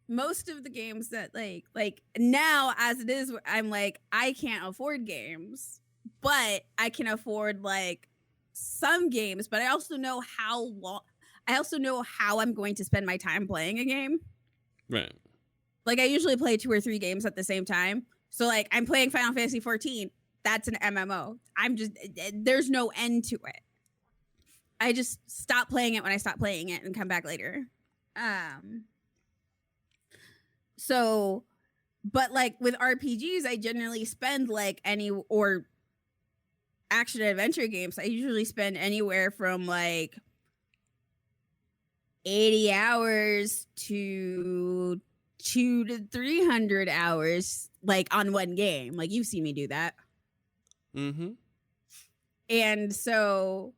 most of the games that like now as it is, I'm like, I can't afford games, but I can afford like some games, but I also know how I'm going to spend my time playing a game. Right. Like I usually play 2 or 3 games at the same time. So like I'm playing Final Fantasy 14. That's an MMO. There's no end to it. I just stop playing it when I stop playing it and come back later. So, but like with RPGs, I generally spend like or action adventure games, I usually spend anywhere from like 80 hours to 200 to 300 hours, like on one game. Like you've seen me do that. Mm-hmm. And so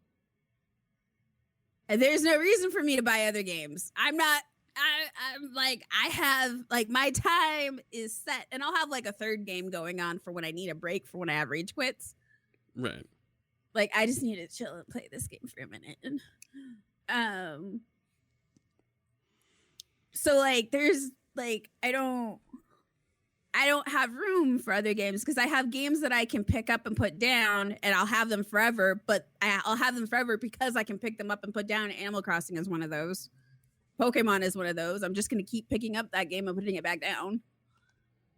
there's no reason for me to buy other games. I'm like, I have like my time is set, and I'll have like a third game going on for when I need a break, for when I have rage quits. Right. Like I just need to chill and play this game for a minute. So like there's like I don't have room for other games, because I have games that I can pick up and put down, and I'll have them forever, but I'll have them forever because I can pick them up and put down. Animal Crossing is one of those. Pokemon is one of those. I'm just going to keep picking up that game and putting it back down.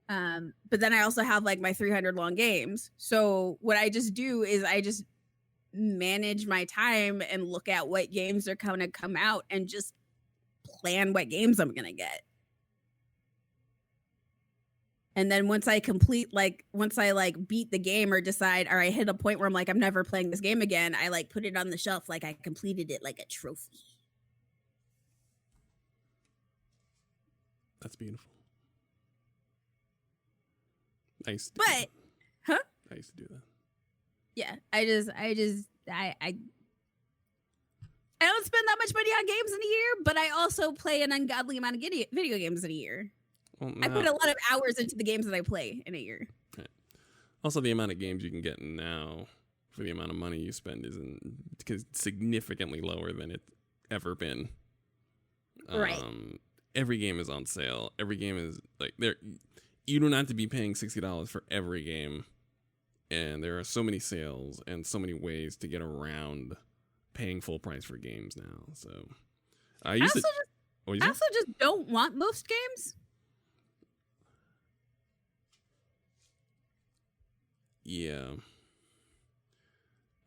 But then I also have like my 300 long games. So what I just do is I just manage my time and look at what games are going to come out and just plan what games I'm going to get. And then once I beat the game or decide, or I hit a point where I'm like, I'm never playing this game again, I like put it on the shelf like I completed it like a trophy. That's beautiful. I used to But, huh? I used to do that. Yeah, I don't spend that much money on games in a year, but I also play an ungodly amount of video games in a year. Well, I put a lot of hours into the games that I play in a year. Right. Also, the amount of games you can get now for the amount of money you spend is significantly lower than it's ever been. Right. Every game is on sale. Every game is like there. You don't have to be paying $60 for every game, and there are so many sales and so many ways to get around paying full price for games now. So I also just don't want most games. Yeah.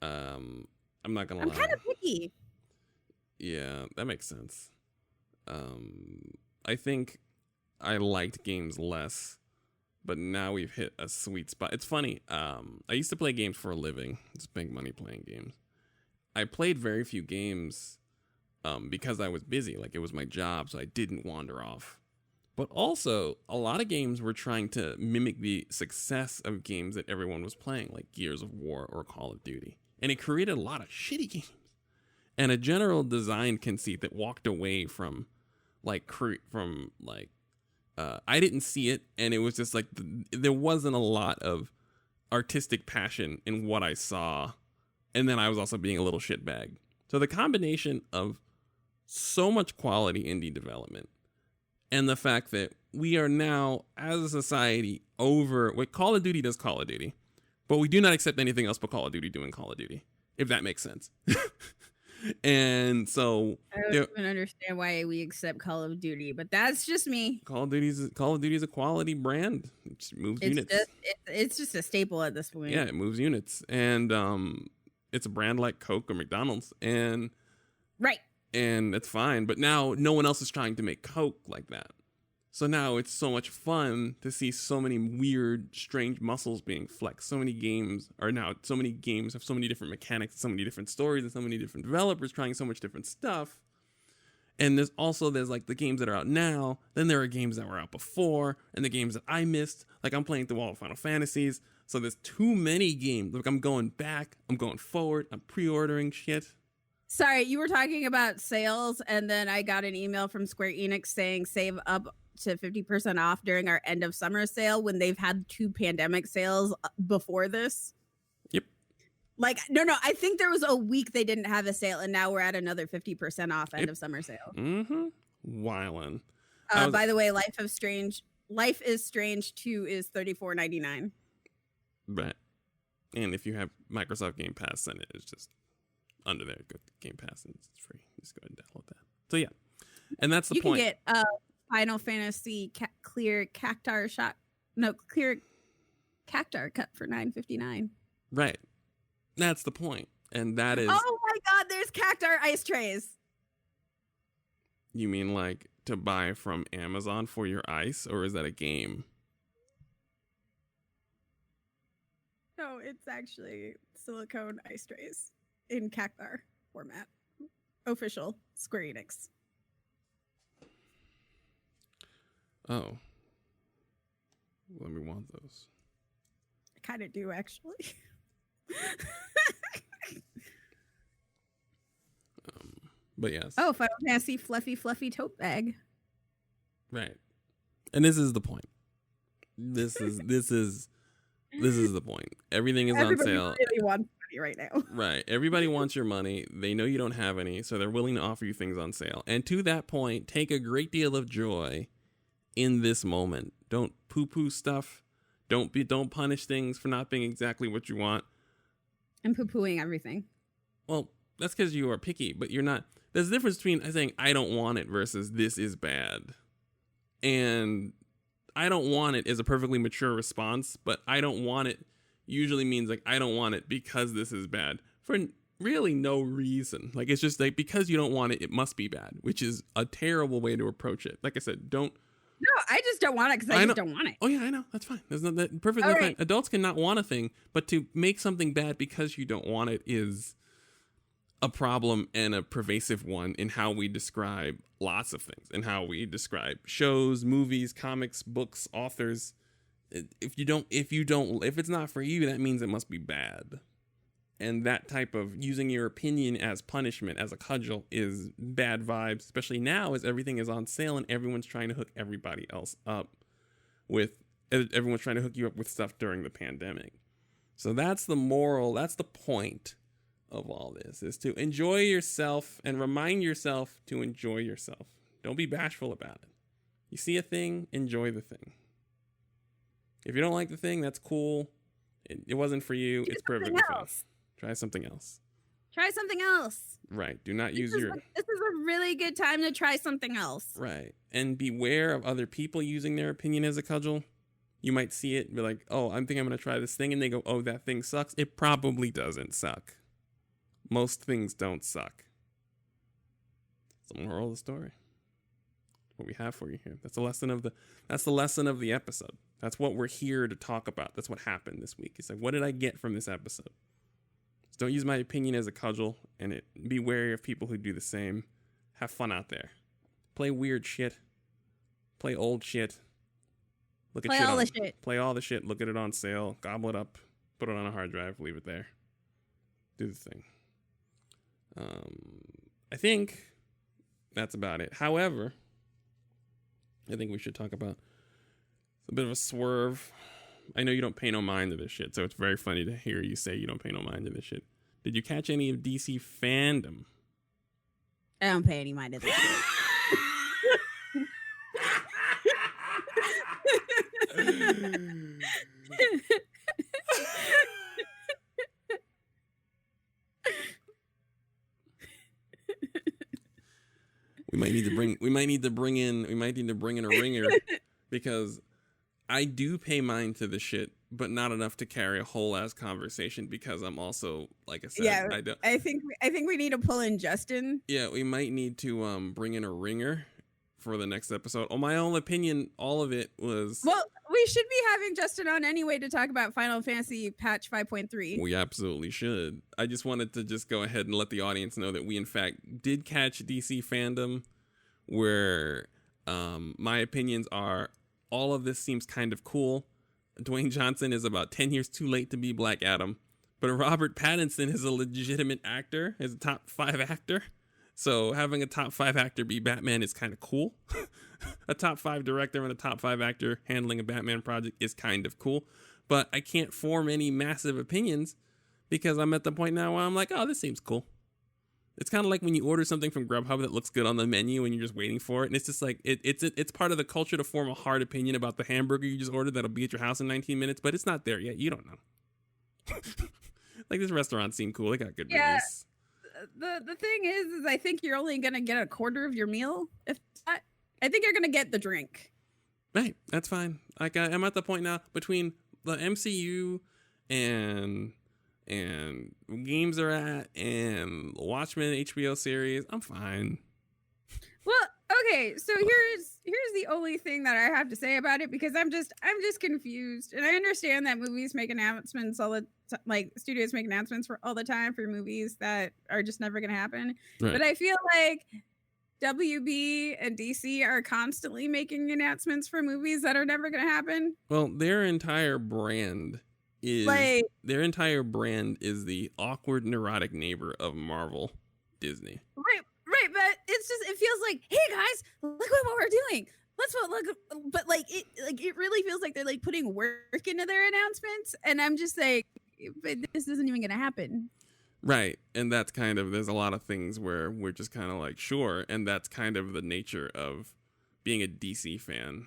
I'm not gonna lie. I'm kind of picky. Yeah, that makes sense. I think I liked games less, but now we've hit a sweet spot. It's funny. I used to play games for a living. Just make money playing games. I played very few games because I was busy. Like it was my job, so I didn't wander off. But also, a lot of games were trying to mimic the success of games that everyone was playing, like Gears of War or Call of Duty. And it created a lot of shitty games. And a general design conceit that walked away from I didn't see it, and it was just like there wasn't a lot of artistic passion in what I saw, and then I was also being a little shitbag. So the combination of so much quality indie development and the fact that we are now, as a society, over what Call of Duty does Call of Duty, but we do not accept anything else but Call of Duty doing Call of Duty, if that makes sense. And so I don't even understand why we accept Call of Duty, but that's just me. Call of Duty is a quality brand. It just moves units. It's just a staple at this point. Yeah, it moves units, and it's a brand like Coke or McDonald's, and right. And it's fine. But now no one else is trying to make Coke like that. So now it's so much fun to see so many weird, strange muscles being flexed. So many games have so many different mechanics, so many different stories, and so many different developers trying so much different stuff. And there's like the games that are out now. Then there are games that were out before, and the games that I missed. Like I'm playing through all the Final Fantasies. So there's too many games. Like I'm going back, I'm going forward, I'm pre-ordering shit. Sorry, you were talking about sales, and then I got an email from Square Enix saying save up to 50% off during our end of summer sale when they've had 2 pandemic sales before this. Yep. Like, no, I think there was a week they didn't have a sale, and now we're at another 50% off end of summer sale. Mm-hmm. Wildin'. By the way, Life is Strange 2 is $34.99. Right. And if you have Microsoft Game Pass, then it is just under there. Go to Game Pass and it's free. Just go ahead and download that. So yeah, and that's the point. You can get Final Fantasy clear Cactar cut for $9.59. Right. That's the point, and that is. Oh my God! There's Cactar ice trays. You mean like to buy from Amazon for your ice, or is that a game? No, it's actually silicone ice trays in Cactar format. Official Square Enix. Oh. Let me want those. I kind of do, actually. But yes. Oh, Final Fantasy fluffy tote bag. Right. And this is the point. This is the point. Everything is Everybody on sale. really wants money right now. Right. Everybody wants your money. They know you don't have any, so they're willing to offer you things on sale. And to that point, take a great deal of joy in this moment. Don't poo-poo stuff. Don't punish things for not being exactly what you want. I'm poo-pooing everything. Well, that's because you are picky, but you're not. There's a difference between saying I don't want it versus this is bad. And I don't want it is a perfectly mature response, but I don't want it usually means like I don't want it because this is bad for really no reason. Like it's just like because you don't want it, it must be bad, which is a terrible way to approach it. Like I said, don't. No, I just don't want it because I just don't want it. Oh yeah, I know. That's fine. That's perfectly fine. Adults cannot want a thing, but to make something bad because you don't want it is a problem and a pervasive one in how we describe lots of things and how we describe shows, movies, comics, books, authors. If it's not for you, that means it must be bad. And that type of using your opinion as punishment, as a cudgel, is bad vibes, especially now as everything is on sale and everyone's trying to hook everybody else up everyone's trying to hook you up with stuff during the pandemic. So that's the point of all this, is to enjoy yourself and remind yourself to enjoy yourself. Don't be bashful about it. You see a thing, enjoy the thing. If you don't like the thing, that's cool. It wasn't for you. It's perfectly fine. Try something else. Try something else. Right. Do not This is a really good time to try something else. Right. And beware of other people using their opinion as a cudgel. You might see it and be like, oh, I'm going to try this thing. And they go, oh, that thing sucks. It probably doesn't suck. Most things don't suck. It's the moral of the story. What we have for you here. That's the lesson of the episode. That's what we're here to talk about. That's what happened this week. It's like, what did I get from this episode? Just don't use my opinion as a cudgel, and be wary of people who do the same. Have fun out there. Play weird shit. Play old shit. Play all the shit. Look at it on sale. Gobble it up. Put it on a hard drive. Leave it there. Do the thing. I think that's about it. However, I think we should talk about a bit of a swerve. I know you don't pay no mind to this shit, so it's very funny to hear you say you don't pay no mind to this shit. Did you catch any of DC fandom? I don't pay any mind to this. We might need to bring in a ringer because I do pay mind to the shit, but not enough to carry a whole ass conversation because I'm also, like I said, Yeah, I don't. I think we need to pull in Justin. Yeah, we might need to bring in a ringer for the next episode. On my own opinion, all of it was. Well, we should be having Justin on anyway to talk about Final Fantasy patch 5.3. We absolutely should. I just wanted to just go ahead and let the audience know that we in fact did catch DC fandom, where my opinions are all of this seems kind of cool. Dwayne Johnson is about 10 years too late to be Black Adam, but Robert Pattinson is a legitimate actor, is a top 5 actor. So having a top 5 actor be Batman is kind of cool. A top 5 director and a top 5 actor handling a Batman project is kind of cool. But I can't form any massive opinions because I'm at the point now where I'm like, oh, this seems cool. It's kind of like when you order something from Grubhub that looks good on the menu and you're just waiting for it. And it's just like, it's part of the culture to form a hard opinion about the hamburger you just ordered that'll be at your house in 19 minutes, but it's not there yet. You don't know. Like, this restaurant seemed cool. They got good reviews. The thing is I think you're only going to get a quarter of your meal. If that, I think you're going to get the drink. Right. That's fine. Like, I'm at the point now between the MCU and games are at and Watchmen HBO series. I'm fine. Well, okay, so here's the only thing that I have to say about it, because I'm just confused, and I understand that movies make announcements all the like studios make announcements for all the time for movies that are just never going to happen. Right. But I feel like WB and DC are constantly making announcements for movies that are never going to happen. Well, their entire brand is the awkward, neurotic neighbor of Marvel, Disney. Right, but it feels like, hey guys, look at what we're doing. But it really feels like they're like putting work into their announcements, and I'm just like, but this isn't even gonna happen. Right, and that's kind of, there's a lot of things where we're just kind of like, sure, and that's kind of the nature of being a DC fan.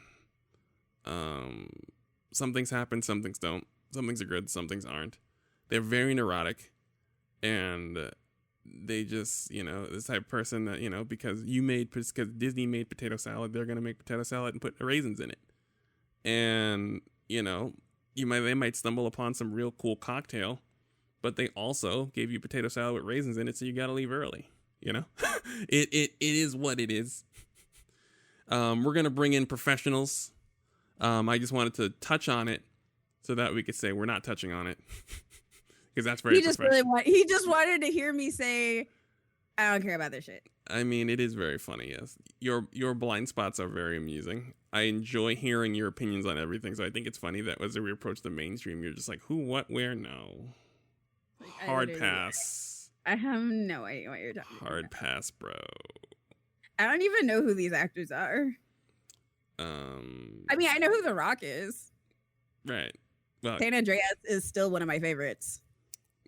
Some things happen, some things don't. Some things are good, some things aren't. They're very neurotic, and they just, this type of person that, because Disney made potato salad, they're going to make potato salad and put raisins in it. And, they might stumble upon some real cool cocktail, but they also gave you potato salad with raisins in it, so you got to leave early, It is what it is. We're going to bring in professionals. I just wanted to touch on it so that we could say we're not touching on it. Because that's very professional. He just wanted to hear me say, I don't care about this shit. I mean, it is very funny, yes. Your blind spots are very amusing. I enjoy hearing your opinions on everything, so I think it's funny that as we approach the mainstream, you're just like, who, what, where, no. Hard pass. I have no idea what you're talking about. Hard pass, bro. I don't even know who these actors are. I mean, I know who The Rock is. Right. Well, San Andreas is still one of my favorites.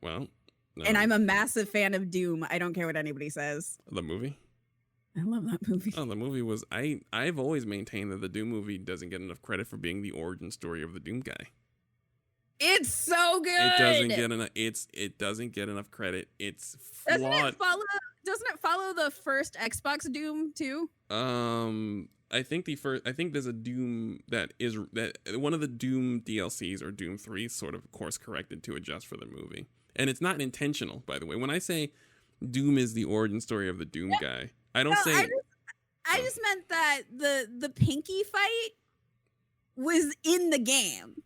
Well, no. And I'm a massive fan of Doom. I don't care what anybody says. The movie? I love that movie. Oh, the movie was... I've always maintained that the Doom movie doesn't get enough credit for being the origin story of the Doom guy. It's so good. It doesn't get enough credit. It's flawed. Doesn't it follow the first Xbox Doom too? I think there's a Doom that one of the Doom DLCs or Doom 3 sort of course corrected to adjust for the movie. And it's not intentional, by the way. When I say Doom is the origin story of the Doom guy, I don't say... I just meant that the Pinky fight was in the game.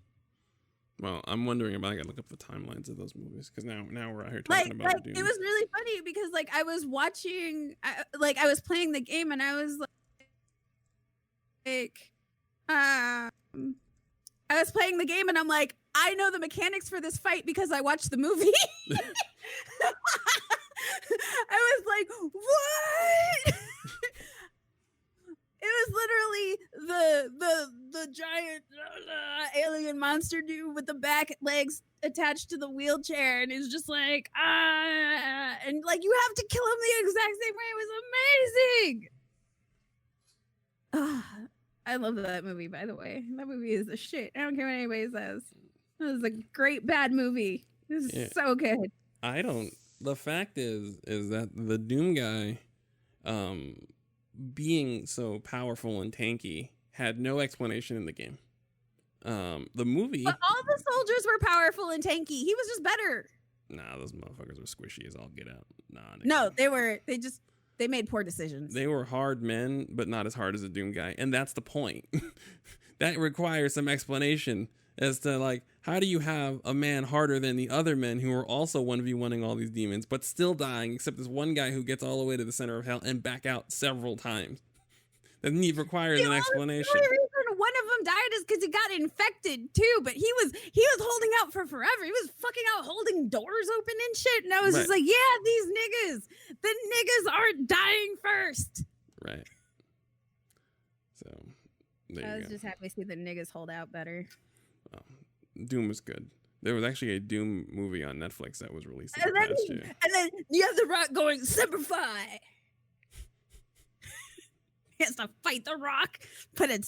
Well, I'm wondering about... I gotta look up the timelines of those movies, because now we're out here talking about Doom. It was really funny, because I was watching... I was playing the game, and I was I was playing the game, and I'm like, I know the mechanics for this fight because I watched the movie. I was like, what? It was literally the giant alien monster dude with the back legs attached to the wheelchair, and it's just like and like you have to kill him the exact same way. It was amazing. I love that movie, by the way. That movie is the shit. I don't care what anybody says. It was a great bad movie. This is so good. The fact is that the Doom guy, being so powerful and tanky, had no explanation in the game. The movie, but all the soldiers were powerful and tanky. He was just better. Nah, those motherfuckers were squishy as all get out. No, they made poor decisions. They were hard men, but not as hard as a Doom guy, and that's the point. That requires some explanation as to, like, how do you have a man harder than the other men who are also 1v1ing all these demons, but still dying, except this one guy who gets all the way to the center of hell and back out several times. That need requires an explanation. The only reason one of them died is because he got infected too, but he was holding out for forever. He was fucking out holding doors open and shit, and I was just like, yeah, the niggas aren't dying first. Right. So there I you was go. just happy to see the niggas hold out better. Doom was good. There was actually a Doom movie on Netflix that was released in And the past year. then you have The Rock going, Semper Fi. He has to fight The Rock, put a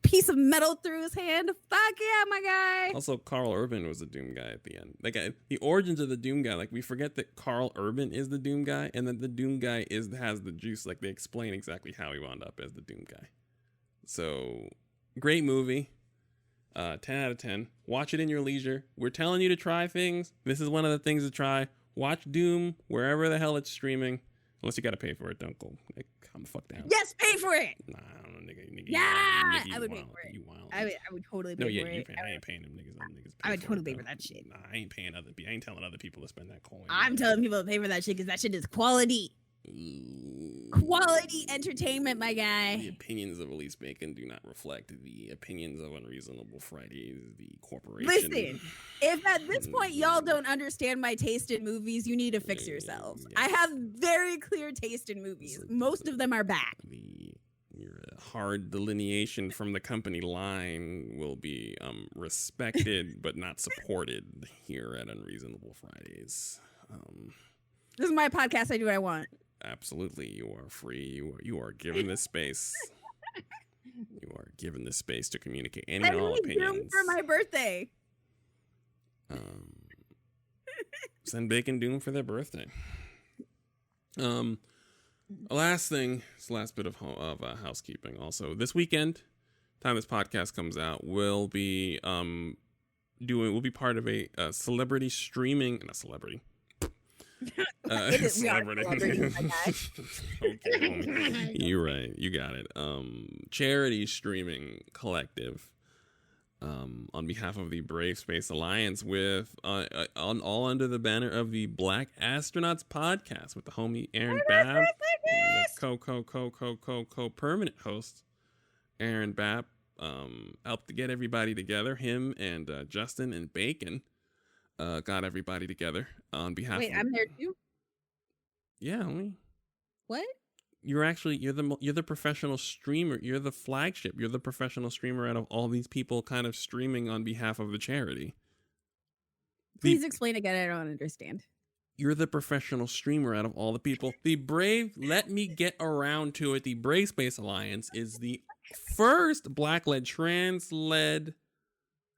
piece of metal through his hand. Fuck yeah, my guy. Also, Carl Urban was the Doom guy at the end. Like, the origins of the Doom guy, like, we forget that Carl Urban is the Doom guy, and that the Doom guy has the juice. Like, they explain exactly how he wound up as the Doom guy. So, great movie. 10 out of 10. Watch it in your leisure. We're telling you to try things. This is one of the things to try. Watch Doom wherever the hell it's streaming. Unless you gotta pay for it. Don't go. Like, calm the fuck down. Yes, pay for it. Nah, I don't know, nigga. Yeah, nigga, I would wild, pay for it. You wild. I would totally pay No, for yeah, it. I ain't paying them niggas. Them niggas I would pay totally it, pay for though. that shit. Nah, I ain't paying I ain't telling other people to spend that coin. I'm telling people to pay for that shit because that shit is quality. Quality entertainment, my The guy. opinions of Elise Bacon do not reflect the opinions of Unreasonable Fridays, the corporation. Listen, if at this point y'all don't understand my taste in movies, you need to fix yourselves. I have very clear taste in movies. Most of them are bad. Your hard delineation from the company line will be respected but not supported here at Unreasonable Fridays. This is my podcast. I do what I want. Absolutely, you are free. You are given this space. You are given this space to communicate any and all Send me Doom opinions. for my birthday. Send Bacon Doom for their birthday. Last thing, this last bit of housekeeping. Also, this weekend, time this podcast comes out, we'll be part of a celebrity streaming, not celebrity. Celebrity. Okay, homie. You're right. You got it. Charity streaming collective. On behalf of the Brave Space Alliance, with all under the banner of the Black Astronauts podcast with the homie Aaron Babb, the co-permanent host Aaron Babb, helped to get everybody together. Him and Justin and Bacon got everybody together on behalf. Wait, of I'm there too. Yeah, homie. What? You're the professional streamer. You're the flagship. You're the professional streamer out of all these people kind of streaming on behalf of the charity. Please explain again. I don't understand. You're the professional streamer out of all the people. The Brave, let me get around to it. The Brave Space Alliance is the first Black-led, trans-led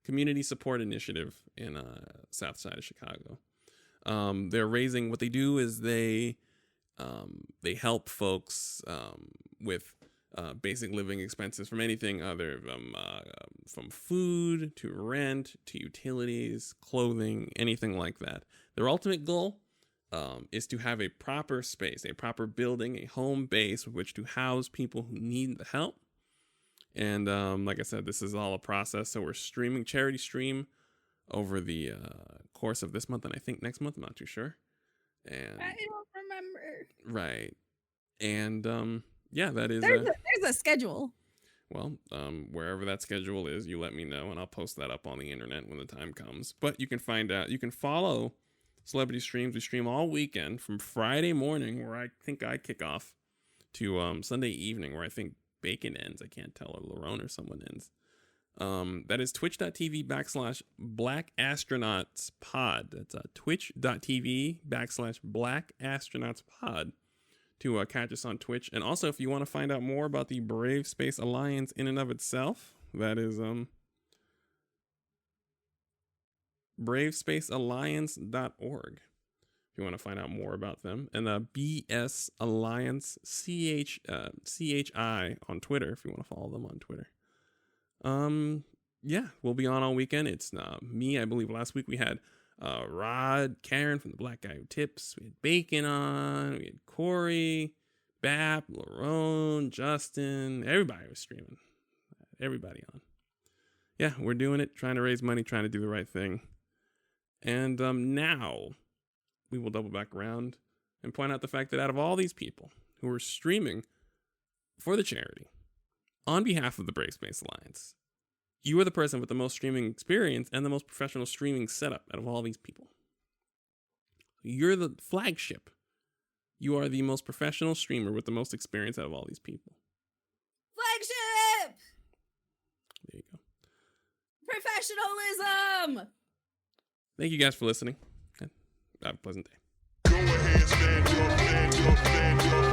community support initiative in South Side of Chicago. They're raising, what they do is they help folks with basic living expenses from anything other from food to rent to utilities, clothing, anything like that. Their ultimate goal is to have a proper space, a proper building, a home base with which to house people who need the help. And like I said, this is all a process. So we're streaming charity stream over the course of this month, and I think next month. I'm not too sure. And I don't remember. right, and yeah, that is. There's a schedule. Well, wherever that schedule is, you let me know, and I'll post that up on the internet when the time comes. But you can find out. You can follow Celebrity Streams. We stream all weekend from Friday morning, where I think I kick off, to Sunday evening, where I think Bacon ends. I can't tell, or Larone or someone ends. That is twitch.tv/Black Astronauts Pod. That's twitch.tv/Black Astronauts Pod to catch us on Twitch. And also, if you want to find out more about the Brave Space Alliance in and of itself, that is bravespacealliance.org. If you want to find out more about them, and BS Alliance CHI on Twitter if you want to follow them on Twitter. Yeah, we'll be on all weekend. It's me. I believe last week we had Rod, Karen from the Black Guy Who Tips. We had Bacon on. We had Corey, Bap, Larone, Justin. Everybody was streaming. Everybody on. Yeah, we're doing it. Trying to raise money. Trying to do the right thing. And now we will double back around and point out the fact that out of all these people who are streaming for the charity on behalf of the Brave Space Alliance, you are the person with the most streaming experience and the most professional streaming setup out of all these people. You're the flagship. You are the most professional streamer with the most experience out of all these people. Flagship! There you go. Professionalism! Thank you guys for listening. Have a pleasant day. Go ahead, stand up, stand up, stand up.